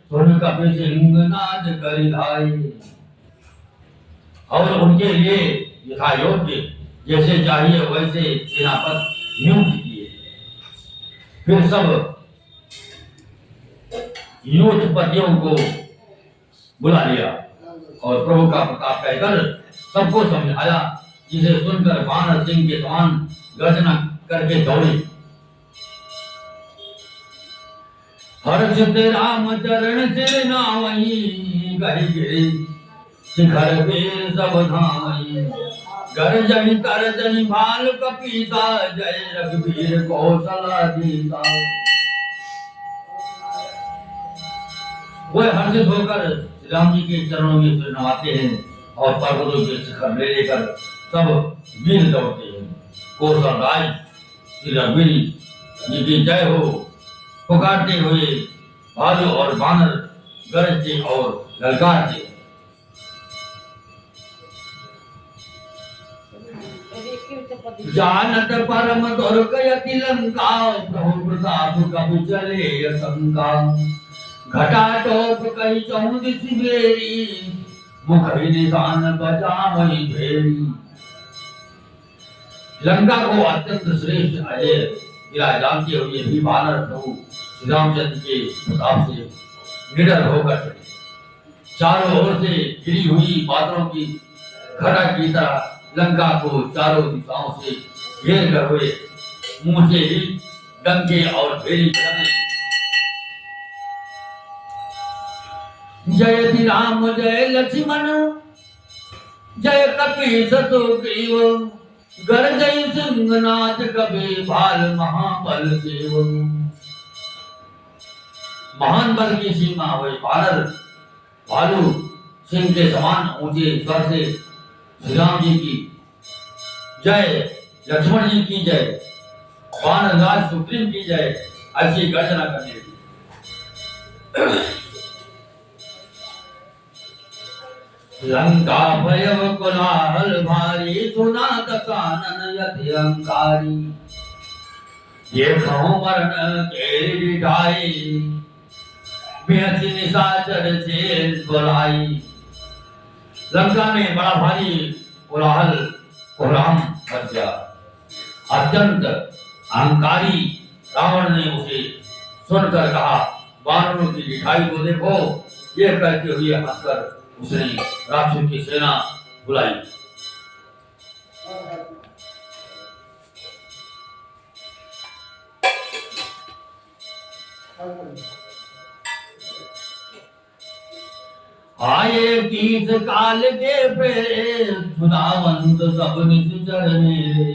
सुन कपि सिंह नाद करि धाये। और उनके लिए यथा योग्य जैसे चाहिए वैसे सेनापति नियुक्त किए। फिर सब योद्धपतियों को बुला लिया और प्रभु का प्रताप कहकर सबको समझाया, जिसे सुनकर वानर सिंह के समान गर्जना करके दौड़े। हर्षित राम चरण सिर नावहि कहि गिरि शिखर वीर सब धामहि गरजहि तरजहि भाल कपीसा जय रघुवीर कौशलाधीसा। वह हर्षित होकर श्री राम जी के चरणों में सिर नवाते हैं और पर्वतों के शिखर ले लेकर सब वीर दौड़ते हैं। कौशलराज श्री रघुवीर जी की जय हो पुकारते हुए भालू और बानर गरजते और ललकारते। जानत परम दुर्ग यति लंका प्रभु प्रताप कबि चले असंका घटा टोप कही चौदिस बेरी मुख निशान बचावहि भेरी। लंका को अत्यंत श्रेष्ठ अजय गिरा जानते हुए भी वानर प्रभु श्री रामचंद्र के प्रताप से निडर होकर चारों ओर से घिरी हुई बादलों की घटा की तरह लंका को चारों दिशाओं से घेर कर हुए मुंह से ही डंके और भेरी बजाने लगे। जय राम जय लक्ष्मण जय कपीस सुग्रीव गर्जय सिंहनाथ कबे भाल महाबल देव। महान बल की सीमा हुई भारत भालू सिंह के समान ऊंचे स्वर से श्री राम जी की जय, लक्ष्मण जी की जय, वानरराज सुग्रीव की जय ऐसी गर्जना करने लगी। लंका भयव कोलाहल भारी सुना दशानन यति अंकारी। ये खो मरण के ढाई बेहद निशाचर से बुलाई। लंका में बड़ा भारी कोलाहल कोहराम मच गया। अत्यंत अहंकारी रावण ने उसे सुनकर कहा, वानरों की लिखाई को देखो। ये कहते हुए हंसकर उसने राक्षसों की सेना बुलाई। आए तीस काल के फेरे सुनावंत सब निश्चर मेरे।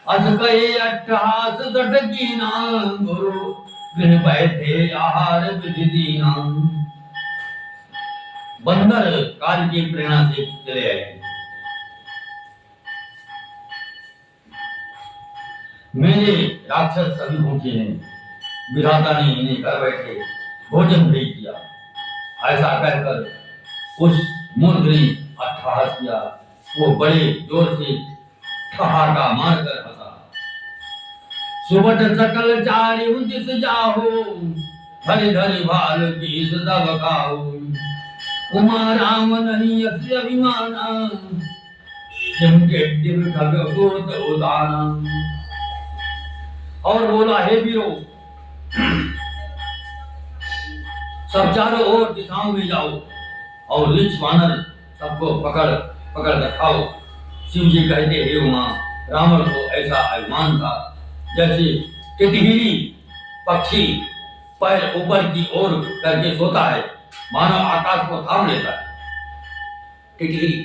अस कहे अट्ठास सटकी नाम गुरु गृह बैठे आहार विधि दीना। बंदर काल की प्रेरणा से चले आए। मेरे राक्षस सभी भूखे हैं, विधाता ने इन्हें घर बैठे भोजन भेज दिया। ऐसा कहकर उस मूर्ख ने अट्ठहास किया। वो बड़े जोर से ठहाका मारकर हंसा। सुबट सकल चारि 29 जाहो, धरि धरि भाल की सब खाओ। उमा राम नहीं अति अभिमाना, जिनके दिव्य भगवत उदाना। और बोला, हे वीरो, सब चारों ओर दिशाओं में जाओ और रिच वानर सबको पकड़ कर खाओ। शिव जी कहते, हे उमा, रावण को ऐसा अभिमान था जैसे टिटहिरी पक्षी पैर ऊपर की ओर करके सोता है, मानो आकाश को थाम लेता है। टिटहिरी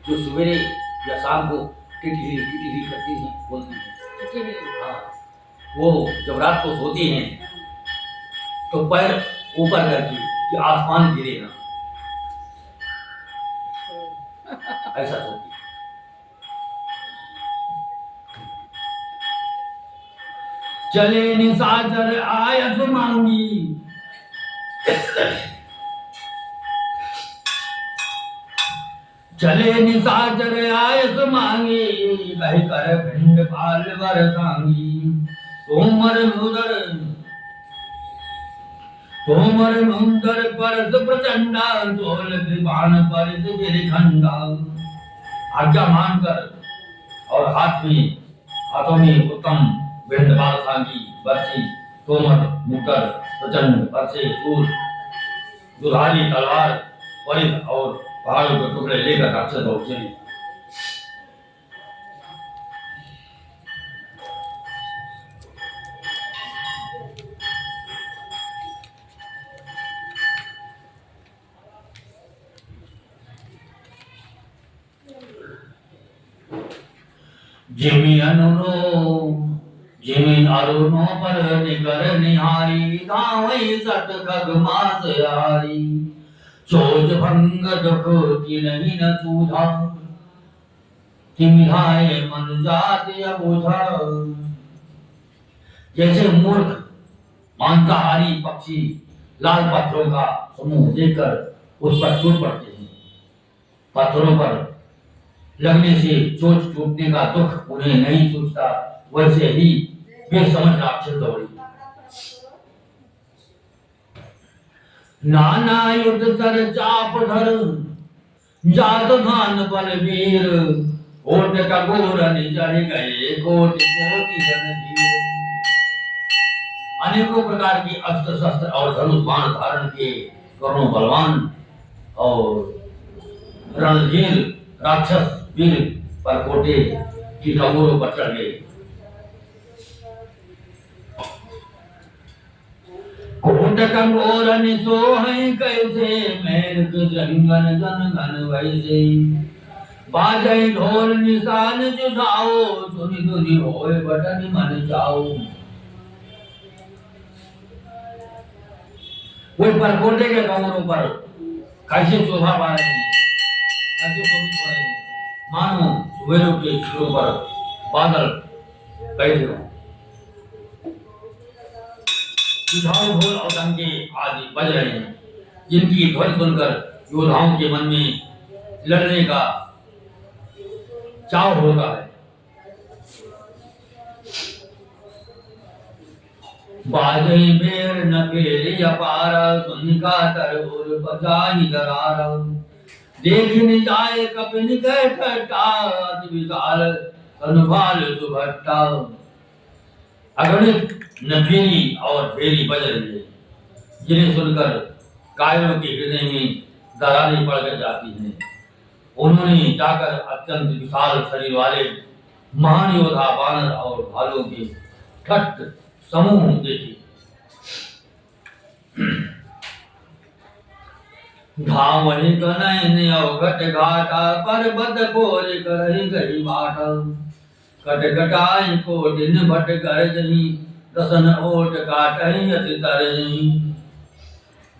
जो सवेरे या शाम को टिटहिरी करती है, बोलती है। हाँ, वो जब रात को सोती हैं तो पैर ऊपर करके कि आसमान गिरे ना, ऐसा सोती। चले निशाचर आयस मांगी, चले निशाचर आयस मांगी। कह कर भिंड पाल बरसांगी। तोमर मुंदर परस प्रचंडा, तोल कृपाण परिस गिरिखंडा। आज्ञा मानकर और हाथों में उत्तम भिंड बालसांगी, बरछी, तोमर, मुंदर, प्रचंड, परसे, शूल, दुधारी तलवार, परिस और पहाड़ों के टुकड़े लेकर राक्षस और चली। जिमी अरुणो पर निकर निहारी। गावई सत खग मास यारी। चोज भंग दुख किन्हीं न सूझा। तिमिधाए मन जाति अबूझा। जैसे मूर्ख मांसाहारी पक्षी लाल पत्थरों का समूह देखकर उस पर टूट पड़ते हैं। पत्थरों पर लगने से चोट टूटने का दुख उन्हें नहीं सूझता, वैसे ही बेसमझ राक्षस दौड़ी। नाना युद्ध सर चाप धर, जात धान बलवीर। ओट कगोर चढ़ गए कोटि कोटि रणधीर। अनेकों प्रकार के अस्त्र शस्त्र और धनुष बाण धारण किए करोड़ों बलवान और रणधीर राक्षस वीर परकोटे की टंगोरों पर चढ़ गए। कोट कंगोरन सोहै कैसे मेरक जंगन जन घन वैसे बाजै ढोल निशान जुझाओ सुनि सुनि होए बटन मन जाओ। वो परकोटे के कंगोरों पर कैसे शोभा पा रहे हैं, कैसे शोभित हो रहे हैं, मानो सुबेरों के सिरों पर बादल बैठे हो। जुझाऊ ढोल और डंके आदि बज रहे हैं, जिनकी ध्वनि सुनकर योद्धाओं के मन में लड़ने का चाव होता है। बाजई बेर न पेले अपार सुनिका तर और बजाई दरार देखने जाए कपिन के ठट्टा अति विशाल अनुभाल सुभट्टा। अगणित नफेरी और फेरी बज रही है, जिन्हें सुनकर कायरों के हृदय में दरारें पड़ जाती हैं। उन्होंने जाकर अत्यंत विशाल शरीर वाले महान योद्धा बानर और भालुओं के ठट्ट समूह देखे। घावहि कनैन अवघट घाटा पर्वत कोर करहि गई बाटा कटकटाई कोटिन भट गरजहि दसन ओट काटहि अति तरजहि।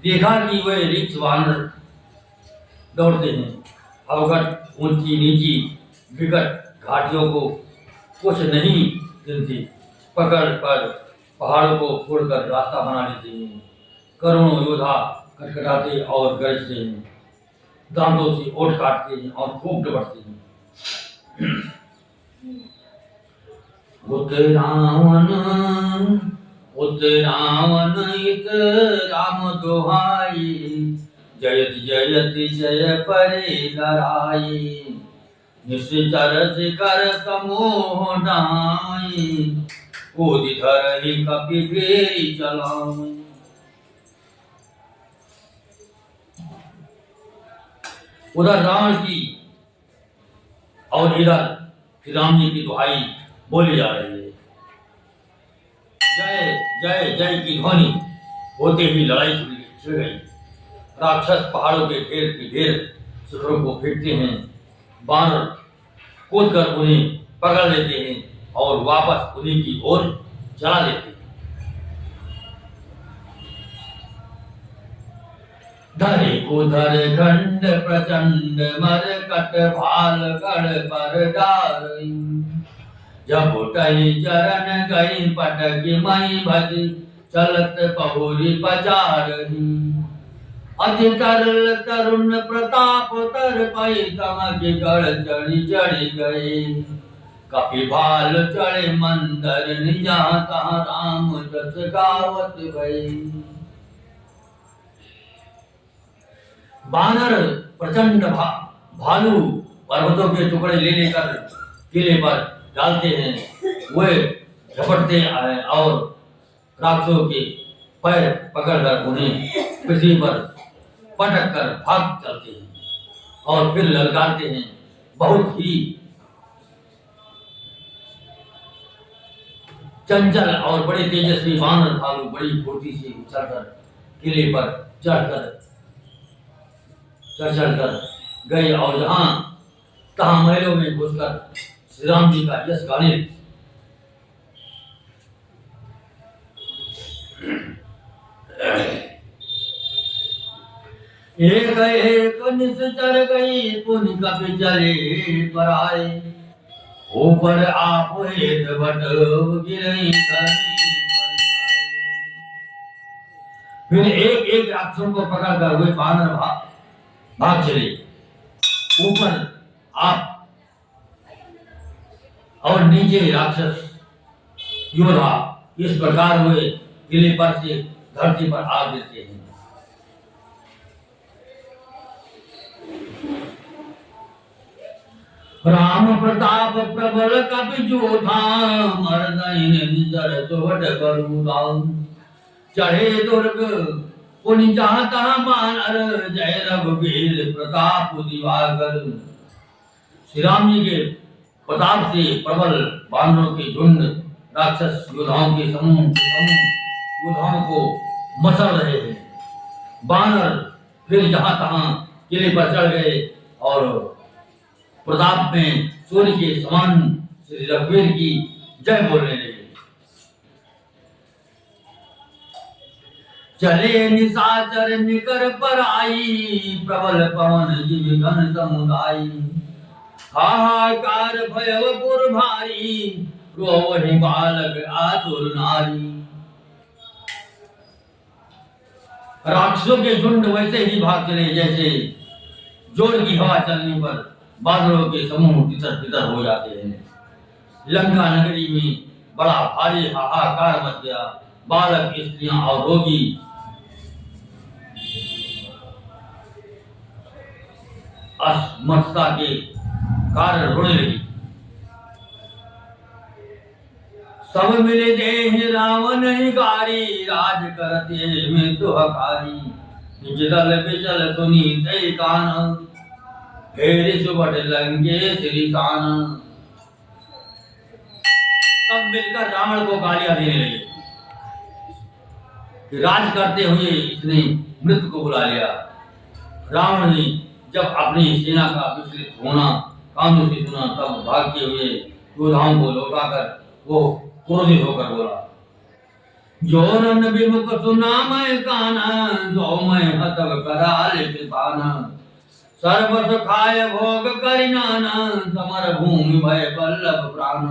देखा कि वे रिक्ष वानर दौड़ते हैं, अवघट ऊंची नीची विकट घाटियों को कुछ नहीं गिनते, पकड़ कर पहाड़ों को फोड़कर रास्ता बना लेते हैं। करोड़ों योद्धा कटकटाते और गरजते हैं, दांतों से ओट काटते हैं और खूब डबड़ते हैं। उत रावण इत राम दुहाई जयति जयति जय परे लड़ाई निश्चर शिखर समूह डाई कूदि धरहि कपि फेरी चलाऊं। उधर रावण की और इधर श्री राम जी की दुहाई बोली जा रही है। जय जय जय की ध्वनि होते ही लड़ाई छिड़ गई। राक्षस पहाड़ों के ढेर की ढेर शिखरों को फेंकते हैं, बानर कूद कर उन्हें पकड़ लेते हैं और वापस उन्हीं की ओर चला देते हैं। धरे उधर खंड प्रचंड मर कट भाल गढ़ पर डारई जब उठई चरण गई पटक मई भज चलत पहुरी पचारही अति तरल तरुण प्रताप तर पई तमक गढ़ चढ़ी चढ़ी गए कपि भाल चढ़े मंदर निजा तहाँ राम जस गावत भई। बानर प्रचंड भालू पर्वतों के टुकड़े ले लेकर किले पर डालते हैं, वे झपटते हैं और राक्षसों के पैर पकड़कर उन्हें पृथ्वी पर पटक कर भाग चलते हैं और फिर ललकारते हैं। बहुत ही चंचल और बड़े तेजस्वी बानर भालू बड़ी फुर्ती से उछलकर किले पर चढ़कर गए और जहां तहां महलों में घुसकर श्री राम जी का यश गाने एक एक निश्चर गई पुनि कपि चले पर आए ऊपर आप हेत बट गिरई फिर एक एक राक्षसों को पकड़कर वे बानर भाग चले ऊपर आप और नीचे राक्षस योद्धा इस प्रकार हुए किले पर से धरती पर आ देते हैं। राम प्रताप प्रबल कपि जोधा मरदइन निजर चोट करूदा चढ़े दुर्ग पुनि जहाँ तहाँ बानर, जय रघुवीर प्रताप दिवाकर। श्री राम जी के प्रताप से प्रबल बानरों के झुंड, राक्षस योद्धाओं के समूह योद्धाओं को मसल रहे हैं। बानर फिर जहाँ तहाँ किले पर चढ़ गए और प्रताप में सूर्य के समान श्री रघुवीर की जय बोलने लगे। चले निशाचर निकर पर आई, प्रबल पवन जीव घन समुदाय। हाहाकार भयव पुर भारी, रोवहि बालक आतुर नारी। राक्षसों के झुंड वैसे ही भाग चले जैसे जोर की हवा चलने पर बादलों के समूह तितर बितर हो जाते हैं। लंका नगरी में बड़ा भारी हाहाकार मच गया। बालक, स्त्रियां और रोगी असमर्थता के कारण रोने लगी। सब मिले देह रावण हिकारी, राज करते मृत्यु हकारी। निज दल बिचल सुनी तै कान, फेरि सुबट लंकेश रिसान। सब मिलकर रावण को गालियां देने लगे कि राज करते हुए इसने मृत्यु को बुला लिया। रावण ने जब अपनी सेना का विचलित होना कानों से सुना, तब भागते हुए योद्धाओं को लौटाकर वो क्रोधित होकर बोला, जो रन विमुख सुना मैं काना, जो मैं हतव कराल कृपाना। सर्वस खाय भोग करिनाना, समर भूमि भय बल्लभ प्राण।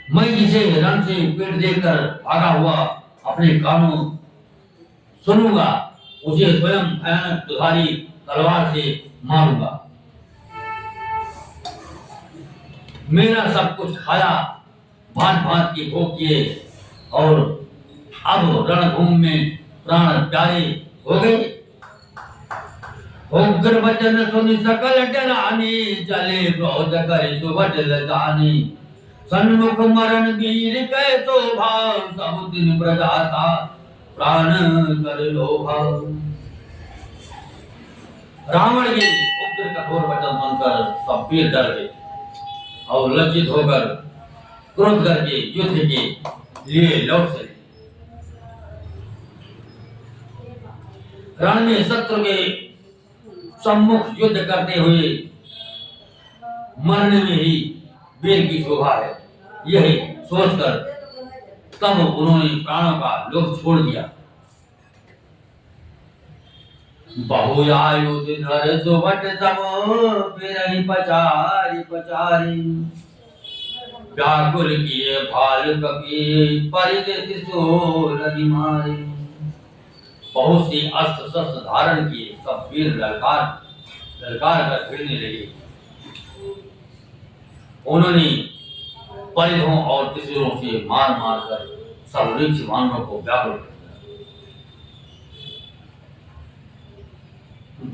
मैं जिसे रण से पेड़ देकर भागा हुआ अपने कानों सुनूंगा, उसे स्वयं भयानक दुधारी तलवार से मारूंगा। मेरा सब कुछ खाया, भांत भांत के भोग किए और अब रणभूमि में प्राण प्यारे हो गए। उग्र वचन सुन सकल डराने, चले क्रोध कर सुबट लजाने। सन्मुख मरण वीर कै शोभा, सब दिन प्रजाता प्राण कर लोभा। रावण के उग्र कठोर वचन सुनकर सब वीर डर गए और लज्जित होकर क्रोध करके युद्ध के लिए लौट चले। रण में शत्रु के सम्मुख युद्ध करते हुए मरने में ही वीर की शोभा है, यही सोचकर तब उन्होंने प्राणों का लोभ छोड़ दिया। बहुआयुध धर सुबट समो, फिरहि पचारि पचारि। व्याकुल किए भाल कपि, परिध त्रिशूल मारे। बहुत सी अस्त्र शस्त्र धारण किए सब वीर ललकार कर भिड़ने लगे। उन्होंने परिधों और त्रिशूलों से मार मार कर सब वृक्ष वानरों को व्याकुल कर दिया।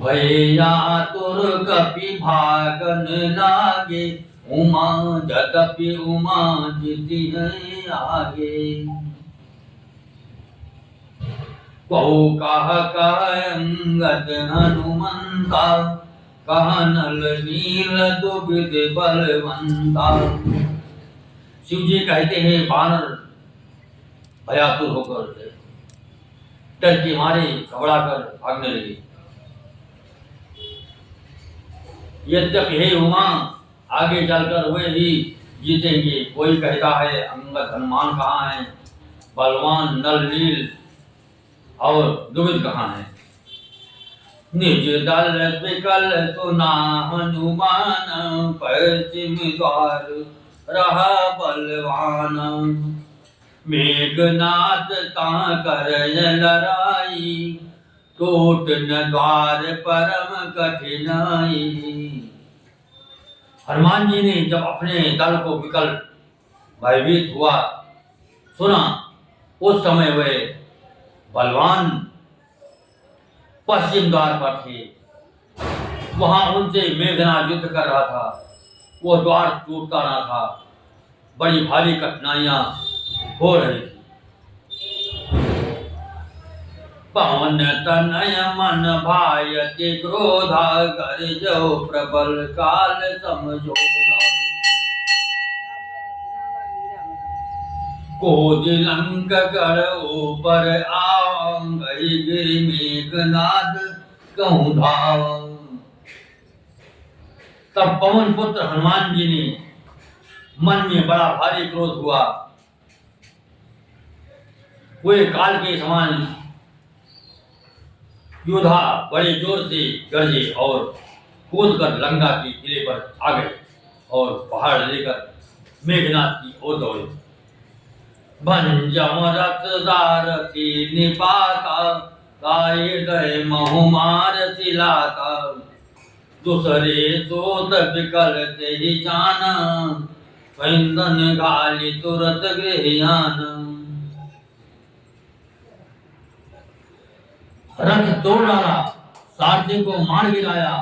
भयातुर कपि भागन लागे, उमा जदपि उमा जीति आगे। कहु कह अंगद हनुमंता, कह नल नील दुबिध बलवंता। शिव जी कहते हैं बानर भयातुर होकर डर के मारे घबरा कर भागने लगे। यद्यपि हे उमा आगे चलकर वे ही जीतेंगे। कोई कहता है अंगद हनुमान कहाँ है, बलवान नल नील और दुबिध कहाँ है। निज दल विकल सुना हनुमान, पश्चिम द्वार रहा बलवान। मेघनाथ ता कर लड़ाई, टूट न द्वार परम कठिनाई। हनुमान जी ने जब अपने दल को विकल भयभीत हुआ सुना, उस समय वे बलवान पश्चिम द्वार पर थे। वहां उनसे मेघनाद युद्ध कर रहा था। वो द्वार टूटता रहा था, बड़ी भारी कठिनाइयां हो रही थी। पवन तनय मन भायति क्रोधा, कर जो प्रबल काल समझोधा। कोज लंक गढ़ ऊपर आवंगई, गिरि मेघनाद कहूँ धाव। तब पवन पुत्र हनुमान जी ने मन में बड़ा भारी क्रोध हुआ। वे काल के समान योद्धा बड़े जोर से गरजे और कूद कर लंका के किले पर आ गए और पहाड़ लेकर मेघनाथ की ओर दौड़े। भंजम रथ सारथी निपाता, गाये गए बहुमार सिलाता। दूसरे सोत विकल ते जाना, सैंदन घाली तुरत गृहियान। रथ तोड़ डाला, सारथी को मार गिराया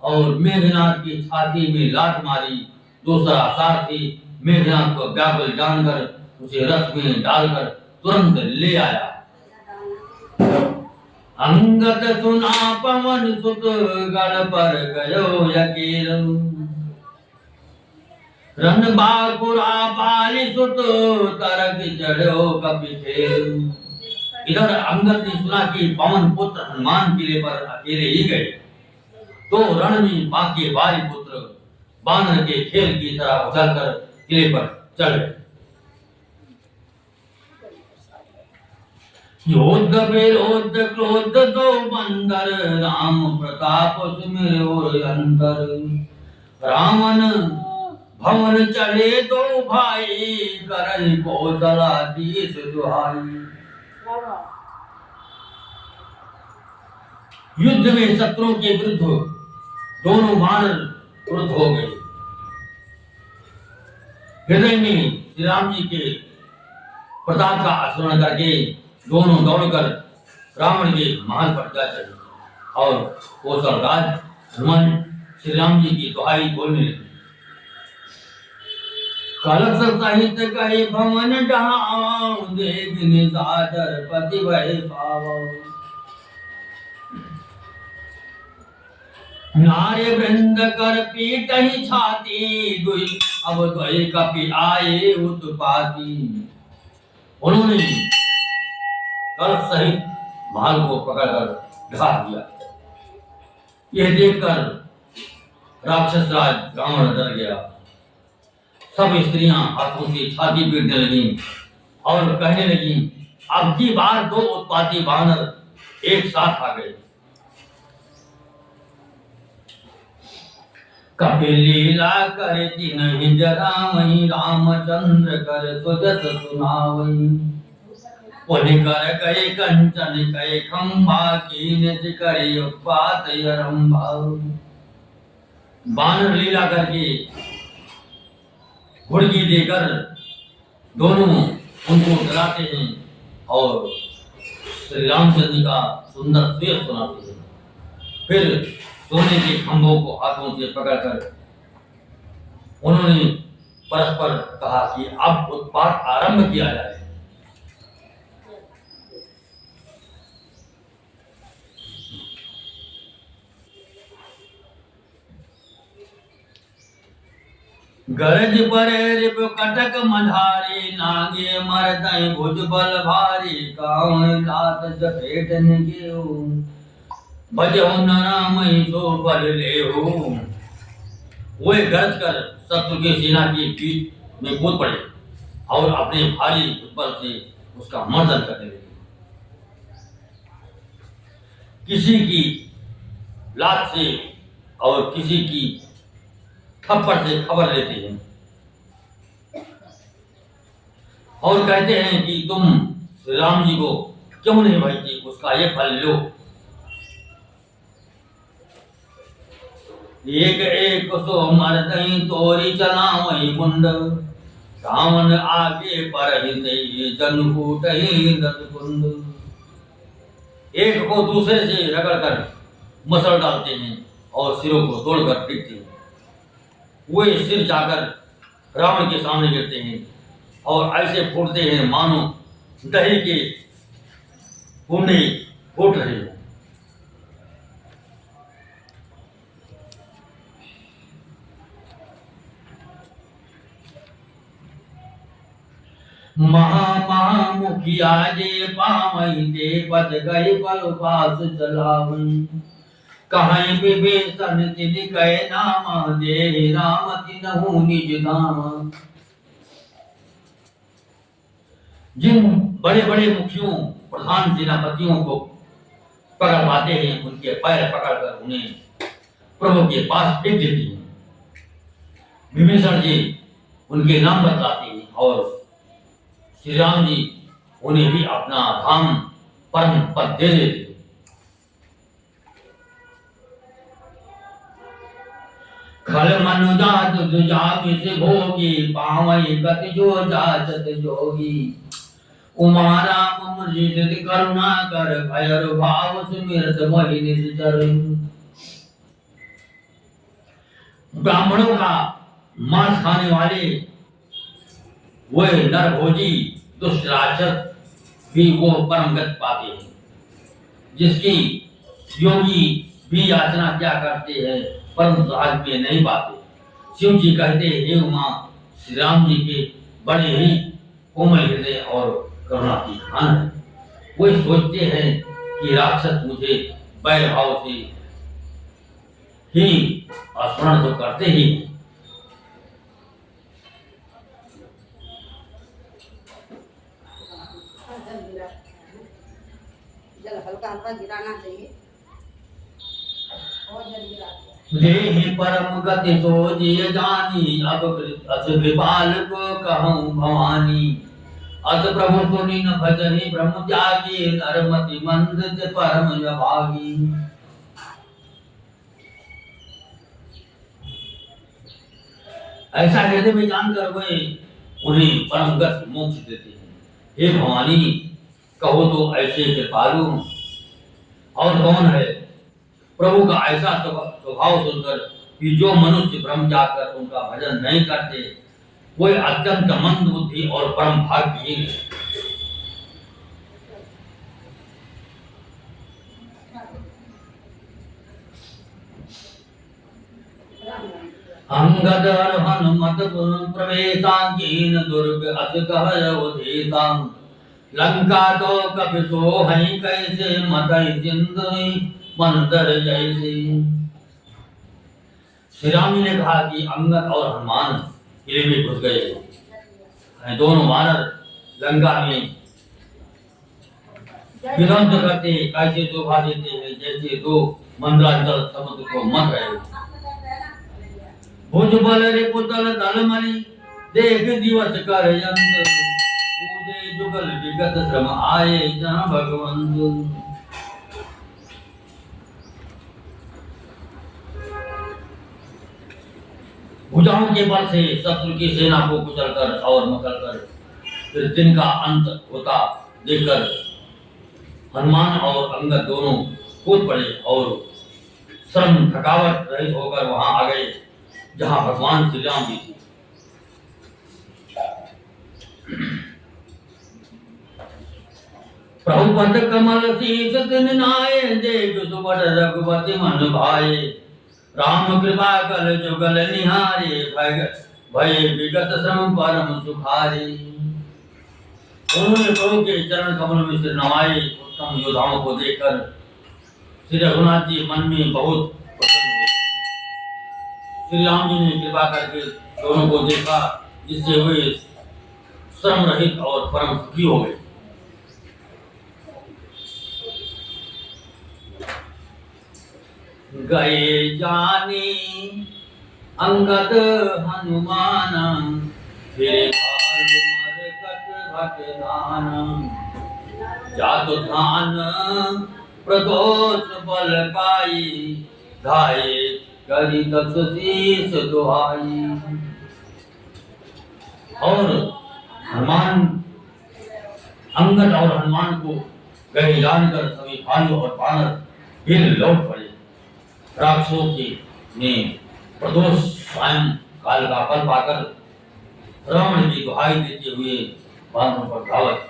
और मेघनाथ की छाती में लात मारी। दूसरा सारथी मेघनाथ को व्याकुल जानकर उसे रथ में डालकर तुरंत ले आया। अंगत सुना पवन सुत, गढ़ पर गयो यकीर। रन बाकुरा पाली सुत, तरक चढ़ो कपिखेर। इधर अंगद ने सुना कि पवन पुत्र हनुमान किले पर अकेले ही गए, तो रण में बाकी बारी पुत्र बानर के खेल की तरह उछलकर किले पर चढ़ गए। योद्ध विरोध क्रोध दो बंदर, राम प्रताप सुमिर और अंतर। रामन भवन चढ़े दो भाई, करई कौशला तीस दुहाई। युद्ध में शत्रुओं के विरुद्ध दोनों वानर क्रुद्ध हो गए। हृदय में श्री राम जी के प्रताप का स्मरण करके दोनों दौड़कर रावण के महल पर जा चढ़े और कौशल राज हनुमान श्री राम जी की दुहाई बोलने लगे। कलश सहित कहे भवन ढाऊं, देख निशाचर पति भय पावो। नारे वृंद कर पीट ही छाती, दुई अब द्वय कपि आए उत्पाती। उन्होंने कलश सहित महल को पकड़कर ढा दिया। यह देखकर राक्षस राज रावण डर गया। सब स्त्रियां हाथों से छाती पीटने लगी और कहने लगी, अब की बार दो उत्पाती वानर एक साथ आ गए। कपिल लीला करती नहीं जरा, वही रामचंद्र कर सुजत सुनावई। पुनि कर गए कंचन कहे खंभा, कीन करे उत्पात अरंभा। वानर लीला करके घुड़की देकर दोनों उनको डराते हैं और श्री रामचंद्र का सुंदर श्रेय सुनाते हैं। फिर सोने के खंभों को हाथों से पकड़कर उन्होंने परस्पर कहा कि अब उत्पात आरंभ किया जाए। गरज परे रिप कटक मधारी, नागे मरदई भुज बल भारी। कावन लात चपेट निगेऊ, बजो नरामई सो बल लेहू। वे गरज कर शत्रु की सेना की पीठ में कूद पड़े और अपने भारी बल से उसका मर्दन करने लगे। किसी की लात से और किसी की थप्पड़ से खबर लेते हैं और कहते हैं कि तुम श्री राम जी को क्यों नहीं भेजते, उसका ये फल लो। एक एक सो मरदई तोरी चला वही कुंड, रावण आगे पर ही जन कूटही दत कुंड। एक को दूसरे से रगड़ कर मसल डालते हैं और सिरों को तोड़कर फेंकते हैं। वे सिर जाकर रावण के सामने गिरते हैं और ऐसे फूटते हैं मानो दही के कोने फूट रहे हैं। मुखिया जे पामई दे पद गई पल पास चलावन कहीं विभीषण तिन कहे नाम दे राम तिनहु निज धाम। जिन बड़े बड़े मुखियों प्रधान सेनापतियों को पकड़ पाते हैं उनके पैर पकड़कर उन्हें प्रभु के पास फेंक देती हैं। विभीषण जी उनके नाम बतलाते हैं और श्री राम जी उन्हें भी अपना धाम परम पद दे देते हैं। खल मनुजात दुजामि से भोगी पावई गति जो जाचत जोगी उमा राम मुरजित करुणा कर भयर भाव सुमिरत मोहि निश्चर। ब्राह्मणों का मांस खाने वाले वे नरभोजी दुष्ट राक्षस भी वो परम गति पाते हैं, जिसकी योगी भी याचना क्या करते हैं परम सहज में नहीं पाते। शिव जी कहते हैं हे उमा श्री राम जी के बड़े ही कोमल हृदय और करुणा की खान है। वो सोचते हैं कि राक्षस मुझे बैर भाव से ही स्मरण तो करते ही हैं। जल हल्का हल्का गिराना चाहिए और जल गिरा देहि परम गति सोजिय जानी अब अस विपाल को कहूँ भवानी अस प्रभु सुनि न भजहि ब्रह्म त्यागी नरमति मंद परम भागी। ऐसा हृदय में जानकर वे उन्हें परम गति मोक्ष देते हैं। हे भवानी कहो तो ऐसे कृपालु और कौन है। प्रभु का ऐसा स्वभाव सुनकर कि जो मनुष्य ब्रह्म जाकर उनका भजन नहीं करते वे अत्यंत मंद बुद्धि और परम भाग्यहीन है। अंगद हनुमत प्रवेशांकीन दुर्ग अस कहयोधेतां लंका तो कपि सो हई कैसे मतई सिंधु मंदर जैसे। श्री राम जी ने कहा कि अंगद और हनुमान किले में घुस गए। दोनों वानर लंका में विध्वंस करते कैसे शोभा देते हैं जैसे दो मंदराचल समुद्र को मत रहे। भुज बल रिपुतल दलमणि देख दिवस कर यंत्र पूजे जुगल विगत श्रम आए जहाँ भगवंत। भुजाओं के बल से शत्रु की सेना को कुचलकर और मसलकर फिर दिन का अंत होता देखकर हनुमान और अंगद दोनों कूद पड़े और श्रम थकावट रहित होकर वहां आ गए जहां भगवान श्री राम जी थे। प्रभु पद कमल शीस दिन नाये देख सुबह रघुपति मन भाए राम कृपा कल जुगल निहारे भय विगत श्रम परम सुखारे। उन्होंने प्रभु के चरण कमल में सिर नवाए। उत्तम योद्धाओं को देखकर श्री रघुनाथ जी मन में बहुत प्रसन्न हुए। श्री राम जी ने कृपा करके दोनों को देखा जिससे वे श्रम रहित और परम सुखी हो गए। गए जानी अंगद हनुमान फिर भटनान जातु धान प्रदोष बल पाई धाये करी दस शीस दुहाई। और हनुमान अंगद और हनुमान को गए जानकर सभी भालू और बानर फिर लौट पड़े। राक्षसों के में प्रदोष सायं काल का फल पाकर रावण की दुहाई देते हुए बानरों पर धावत।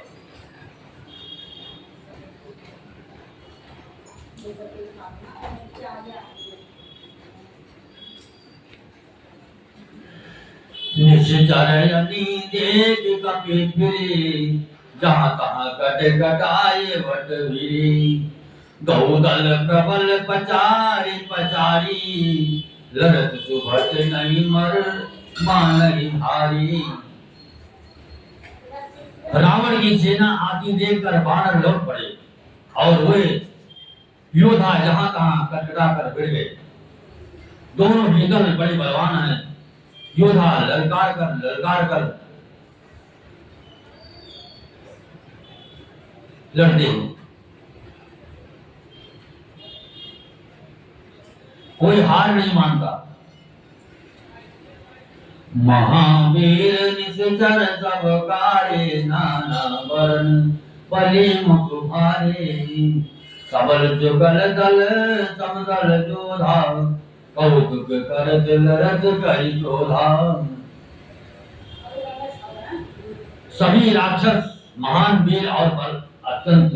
निश्चर देख कपि फिरे जहाँ तहाँ कट कटाए वट भिरी गौदल प्रबल पचारी पचारी लड़त सुभट नहीं मर मानहि हारी। रावण की सेना आती देखकर बानर लौट पड़े और वे योद्धा जहां तहां कटकटा कर भिड़ गए। दोनों ही दल बड़े बलवान हैं। योद्धा ललकार कर लड़ते हैं। कोई हार नहीं मानता। महावीर निश्चर सब कारे नाना वर्ण बलि मुख भारे सबल जुगल दल समदल जोधा कौतुक करत लरत कहि क्रोधा। सभी राक्षस महान वीर और बल अत्यंत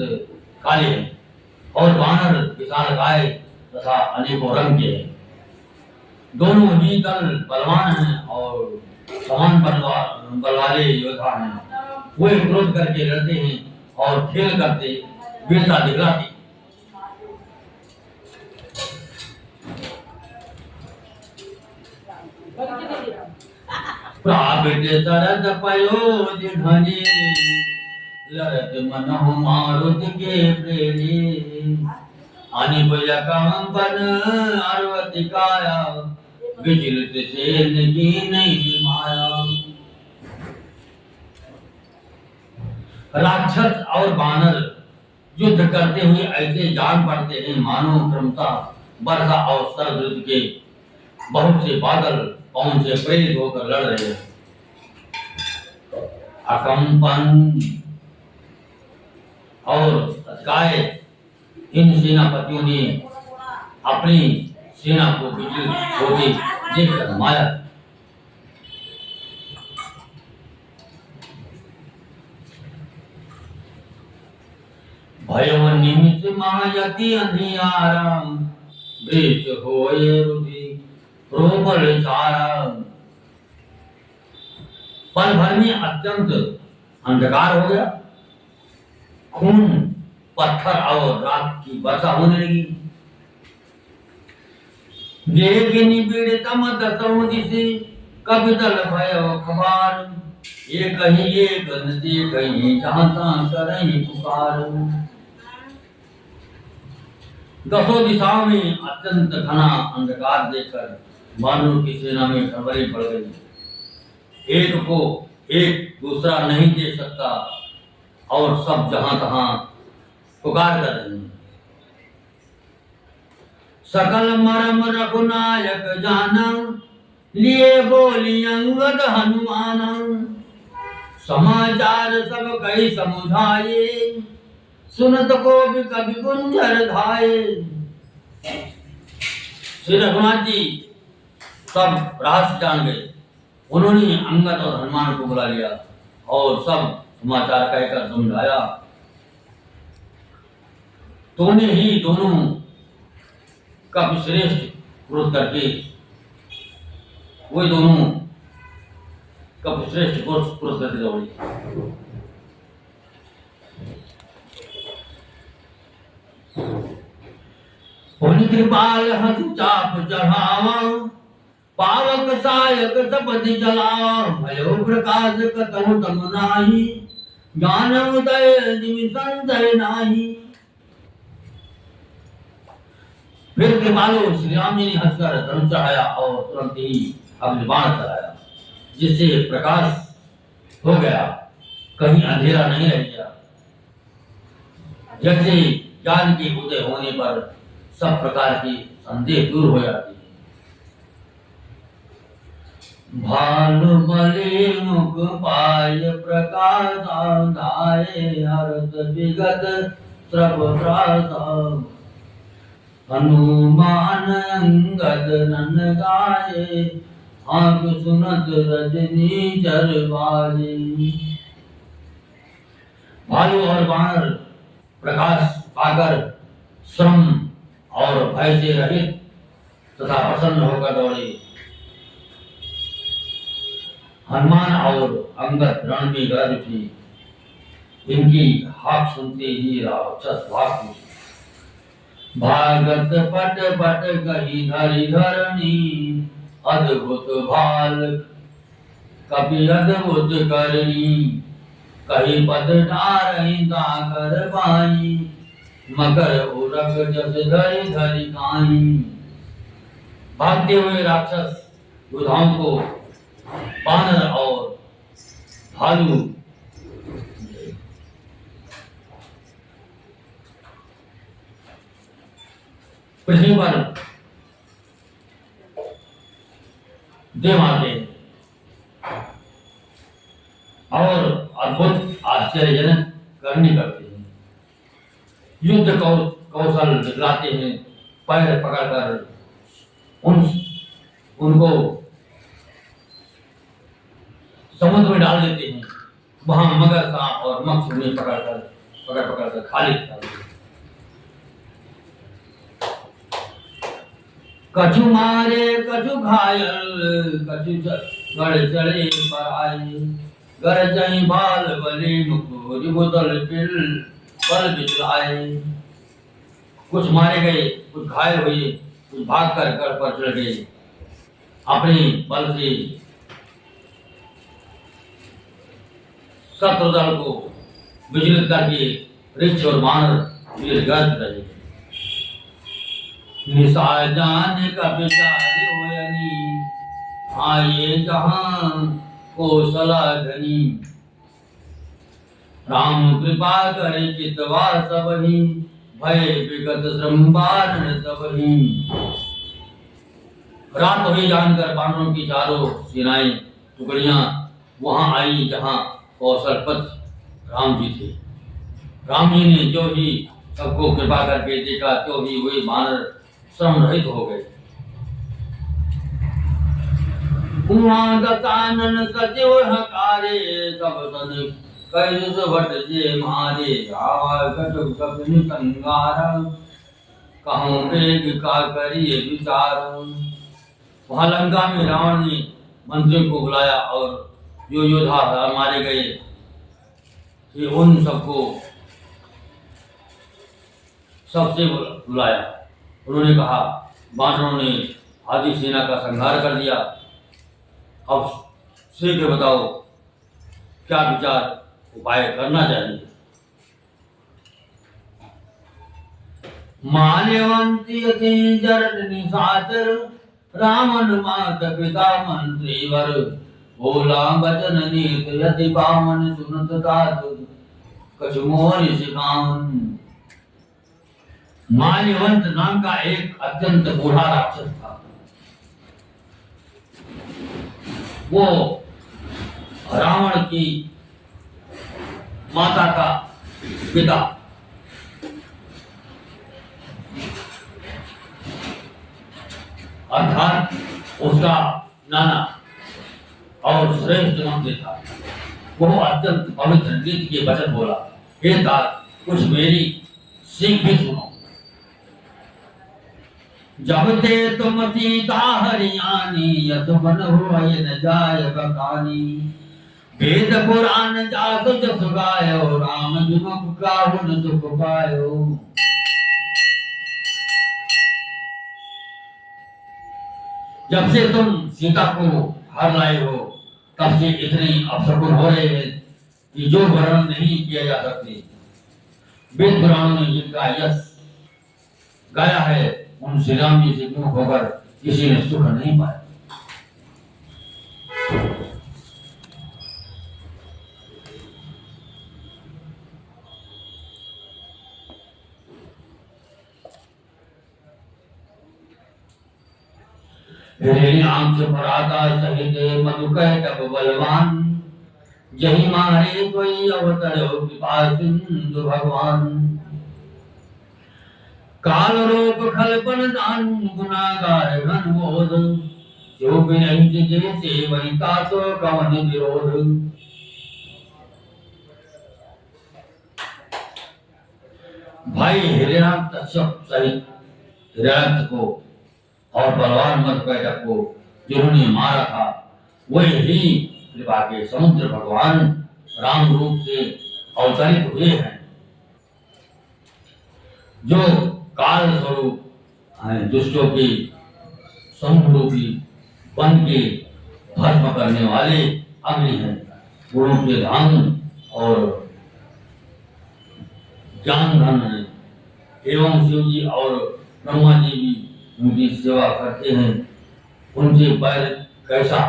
काले हैं और वानर विशालकाय तथा अनेकों रंग के हैं। दोनों ही दल बलवान हैं और समान बल वाले योद्धा हैं। वे क्रोध करके लड़ते हैं और खेल करते वीरता दिखलाते। प्रापित शरद पयोधि घने लरत मनहु मारुत के प्रेरे अनिभय कंपन अरवति काया विचलित सेन की नहीं माया। राक्षस और बानर युद्ध करते हुए ऐसे जान पड़ते हैं मानो क्रमशः वर्षा और शरद ऋतु के बहुत से बादल कौन से प्रेरित होकर लड़ रहे हैं। अकंपन और तत्काय इन सेनापतियों ने अपनी सेना को विचलित होते देखकर माया। भयव निमिष मायति अंधियारा वृक्ष होए रुधि प्रोबल चारा। पल भर में अत्यंत अंधकार हो गया। खून पत्थर और राख की वर्षा होने लगी। देख निबिड़ तम दसों दिशे कपितल भयव खबार एक नदी कहीं जहां तहां करहीं पुकार। दसों दिशाओं में अत्यंत घना अंधकार देखकर वानरों की सेना में खबरें पड़ गई। एक को एक दूसरा नहीं देख सकता और सब जहां तहां पुकार कर रहे हैं। सकल मरम रघुनायक जाना लिए बोली अंगद हनुमान समाचार सब कई समुझाए सुनत को भी कभी गुंजर धाये। श्री रघुनाथ जी सब रहस्य जान गए। उन्होंने अंगद और हनुमान को बुला लिया और सब समाचार कहकर समझाया। तूने ही दोनों कपि श्रेष्ठ क्रोध करके वो दोनों कपि श्रेष्ठ क्रोध करके दौड़े। पुनि कृपाल हंसु चाप चढ़ावा पावक सायक सपति चलावा भयो प्रकाश कतहु तम नाही ज्ञान उदय जिमि संशय नाही। फिर कृपालु श्री राम जी ने हंसकर धनुष चढ़ाया और तुरंत ही अपने बाण चलाया जिससे प्रकाश हो गया। कहीं अंधेरा नहीं रह गया। जैसे ज्ञान के उदय होने पर सब प्रकार की संदेह दूर हो जाती है। भानु बलि मुख पाय प्रकाश धाये हर्ष विगत स्रव त्रासा हनुमान अंगद नन गाये, आँख सुनत रजनी चरवाये। भालू और वानर प्रकाश पाकर श्रम और भय से रहित तथा प्रसन्न होकर दौड़े। हनुमान और अंगद रण में गरज उठी। इनकी हाक सुनते ही राक्षस भाग उठे। भागत पट पट कही धरि धरणी, अद्भुत भाल कपि अद्भुत करनी। कही पद डारहि दाकर बाई, मकर उरग जस धरि धरि काई। भागते हुए राक्षस योद्धाओं को बानर और भालू पृथ्वी पर दे मारते हैं और अद्भुत आश्चर्यजनक करनी करते हैं। युद्ध कौशल दिखलाते हैं। पैर पकड़कर उनको समुद्र में डाल देते हैं। वहां मगर सांप और मक्ष उन्हें पकड़ कर खा लेते हैं। कछु मारे कछु घायल, कछु गड़ चढ़े पर आए। गरजई बाल बलि मुकुर, बुतल पिल पल बिचलाए। कुछ मारे गए, कुछ घायल हुए, कुछ भागकर गढ़ पर चढ़ गए। अपने बल से शत्रु दल को विचलित करके ऋक्ष और वानर वीरगत रहे। निसाय जान का विचार होयनी, आये जहां कौशला धनी। राम कृपा करे चितवा सबही, भय विगत श्रमबान तबही। रात हुई जानकर बानरों की चारों सेनाएं टुकड़ियां वहां आई जहां कौशलपति राम जी थे। राम जी ने जो ही सबको कृपा करके देखा, तो ही वे बानर श्रम रहित हो गए। उहाँ दतानन सचिव हकारे, सब सन कैस भट जे मारे। आवा कटु कपिनि संगार, कहूँ वेग का करिए विचार। वहां लंका में रावण ने मंत्रियों को बुलाया और जो योद्धा मारे गए थे उन सबको सबसे बुलाया। उन्होंने कहा, बानरों ने आधी सेना का संहार कर दिया। अब शीघ्र बताओ क्या विचार उपाय करना चाहिए। माल्यवंती अति जरट निशाचर, रामन मात पिता मंत्री वर। भोला बचन नीत यति पावन, सुनत तात कछु मोरि सिखावन। माल्यवंत नाम का एक अत्यंत बूढ़ा राक्षस था। वो रावण की माता का पिता अर्थात उसका नाना और श्रेष्ठ मंत्री था। वो अत्यंत पवित्र नीति के वचन बोला, हे तात कुछ मेरी सीख भी सुनो। जब ते तुम सीता हरियाणी, यत मन हो न जाय बखानी। वेद पुराण जात जस गायो, राम विमुख काहुन सुख पायो। जब से तुम सीता को हर लाए हो, तब से इतने अपशकुन हो रहे हैं कि जो वर्णन नहीं किया जा सकते। वेद पुराणों ने जिनका यश गाया है, उन श्री राम जी से विमुख होकर किसी ने सुख नहीं पाया। आंख पराता सहित मधुकैटभ बलवान, जही मारे कोई अवतर कृपा सिंधु भगवान। काल रूप खलपन दान गुनागार घन बोध जो बिनंत जैसे वनिता तो कवन विरोध। भाई हिरण्यकश्यप सहित हिरण्यक को और बलवान मधुकैटभ को जिन्होंने मारा था वही ही कृपा के समुद्र भगवान राम रूप से अवतरित हुए हैं, जो काल स्वरूप दुष्टों की समूह रूपी वन के भस्म करने वाले अग्नि हैं। गुणों के धाम और ज्ञान धन है एवं शिव जी और ब्रह्मा जी भी उनकी सेवा करते हैं। उनसे बैर कैसा?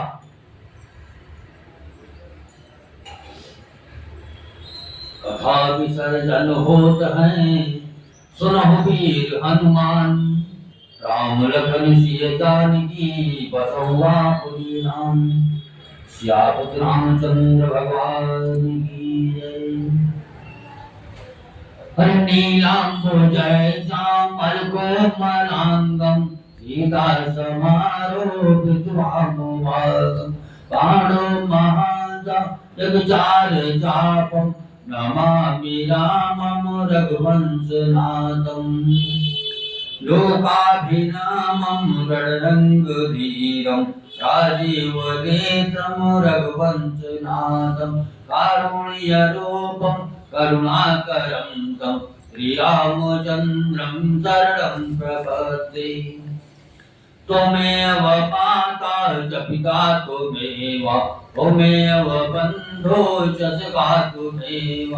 कथा विसर्जन होत हैं सुनहु वीर हनुमान, राम लखन सिय जानकी बसौआ पुरी नाम। सियापति रामचंद्र भगवान की जय। नीलांबुजय श्यामल कोमलांगम सीता समारोपित वामभागम। बाणो महाजा जगचार चापम नमामि रामं रघुवंशनाथं। लोकाभिरामं रणरंगधीरं राजीवनेत्रं रघुवंशनाथं। कारुण्यरूपं करुणाकरं तं श्रीरामचन्द्रं शरणं प्रपद्ये। त्वमेव माता च पिता त्वमेव, त्वमेव बन्धो च सखा त्वमेव,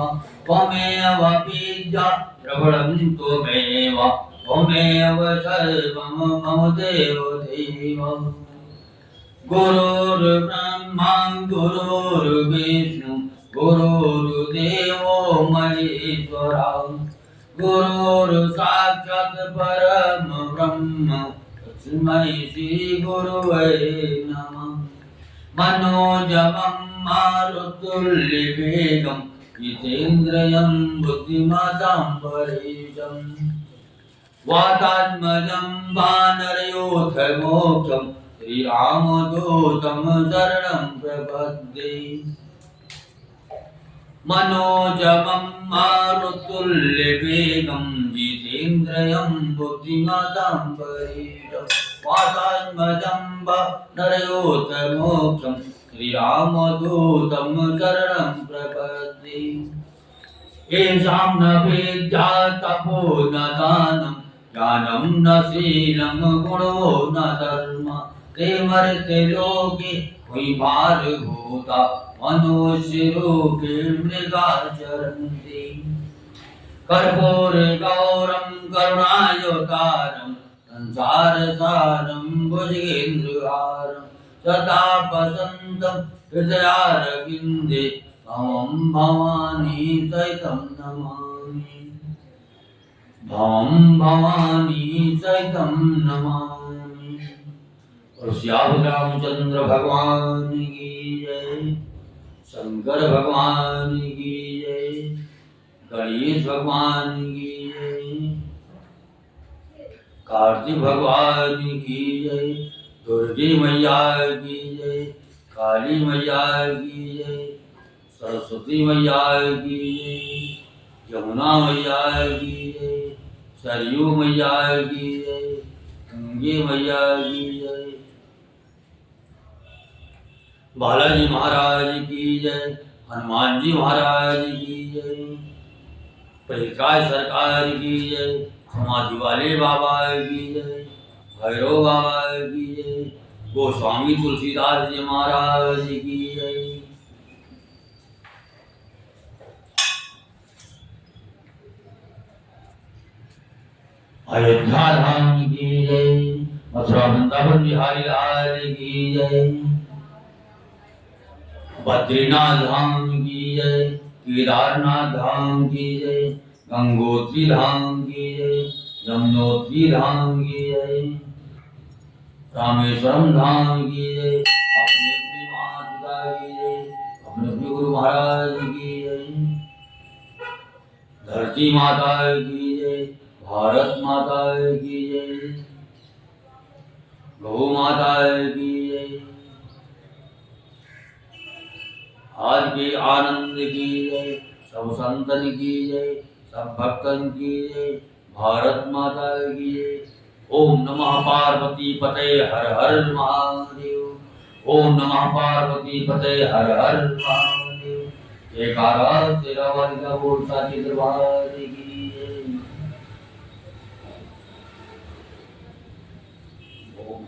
त्वमेव विद्या प्रबलं त्वमेव, त्वमेव सर्वं मम देवदेव। गुरुर्ब्रह्मा गुरुर्विष्णु गुरुर्देवो महेश्वरा। गुरुर्साक्षात् परम ब्रह्म तस्मै श्री गुरवे नमः। मनोजवं मारुतुल्यवेगं जितेन्द्रियं बुद्धिमतां वरिष्ठं। वातात्मजं वानरयोधमोक्षं श्रीरामदूतं शरणं प्रपद्ये। मनोजवं मारुतुल्यवेगं जितेन्द्रियं बुद्धिमतां वरिष्ठं। वातात्मजं वानरयोधमोक्षं श्रीरामदूतं शरणं प्रपद्ये। येषां न विद्या तपो न दानं ज्ञानं न शीलं गुणो न धर्म। ते मर्त्य लोके वैभारभूता मनुष्यरूपे मृगाचरन्ति। कर्पूरगौरं करुणावतारं संसारसारं भुजगेन्द्रहारं। सदा वसन्तं हृदयारविन्दे भवं भवानी सहितं नमामि। भवं भवानी सहितं नमामि। और श्याम रामचंद्र भगवान की जय। शंकर भगवान की जय। गणेश भगवान की जय। कार्तिक भगवान की जय। दुर्गे मैया की जय। काली मैया की जय। सरस्वती मैया की जय। यमुना मैया की जय। सरयू मैया की जय। गंगे मैया की जय। बालाजी महाराज की जय। हनुमान जी महाराज की जय। प्रकाश सरकार की जय। समाधि वाले बाबा की जय। भैरव बाबा की जय। गोस्वामी तुलसीदास जी महाराज की जय। अयोध्या धाम की जय। मथुरा वृंदावन बिहारी लाल की जय। बद्रीनाथ धाम की जय। केदारनाथ धाम की जय। गंगोत्री धाम की जय। यमुनोत्री धाम की जय। रामेश्वरम धाम की जय। अपने अपनी माता की जय। अपने अपने गुरु महाराज की जय। धरती माता की जय। भारत माता की जय, गौ माता की जय, आज के आनंद की जय, सब संतन की जय, सब भक्तन की जय, भारत माता की जय। ओम नमः पार्वती पते हर हर महादेव। ओम नमः पार्वती पते हर हर महादेव। जयकारा तेरा वाली का बोल साची दरबार की जय। ओम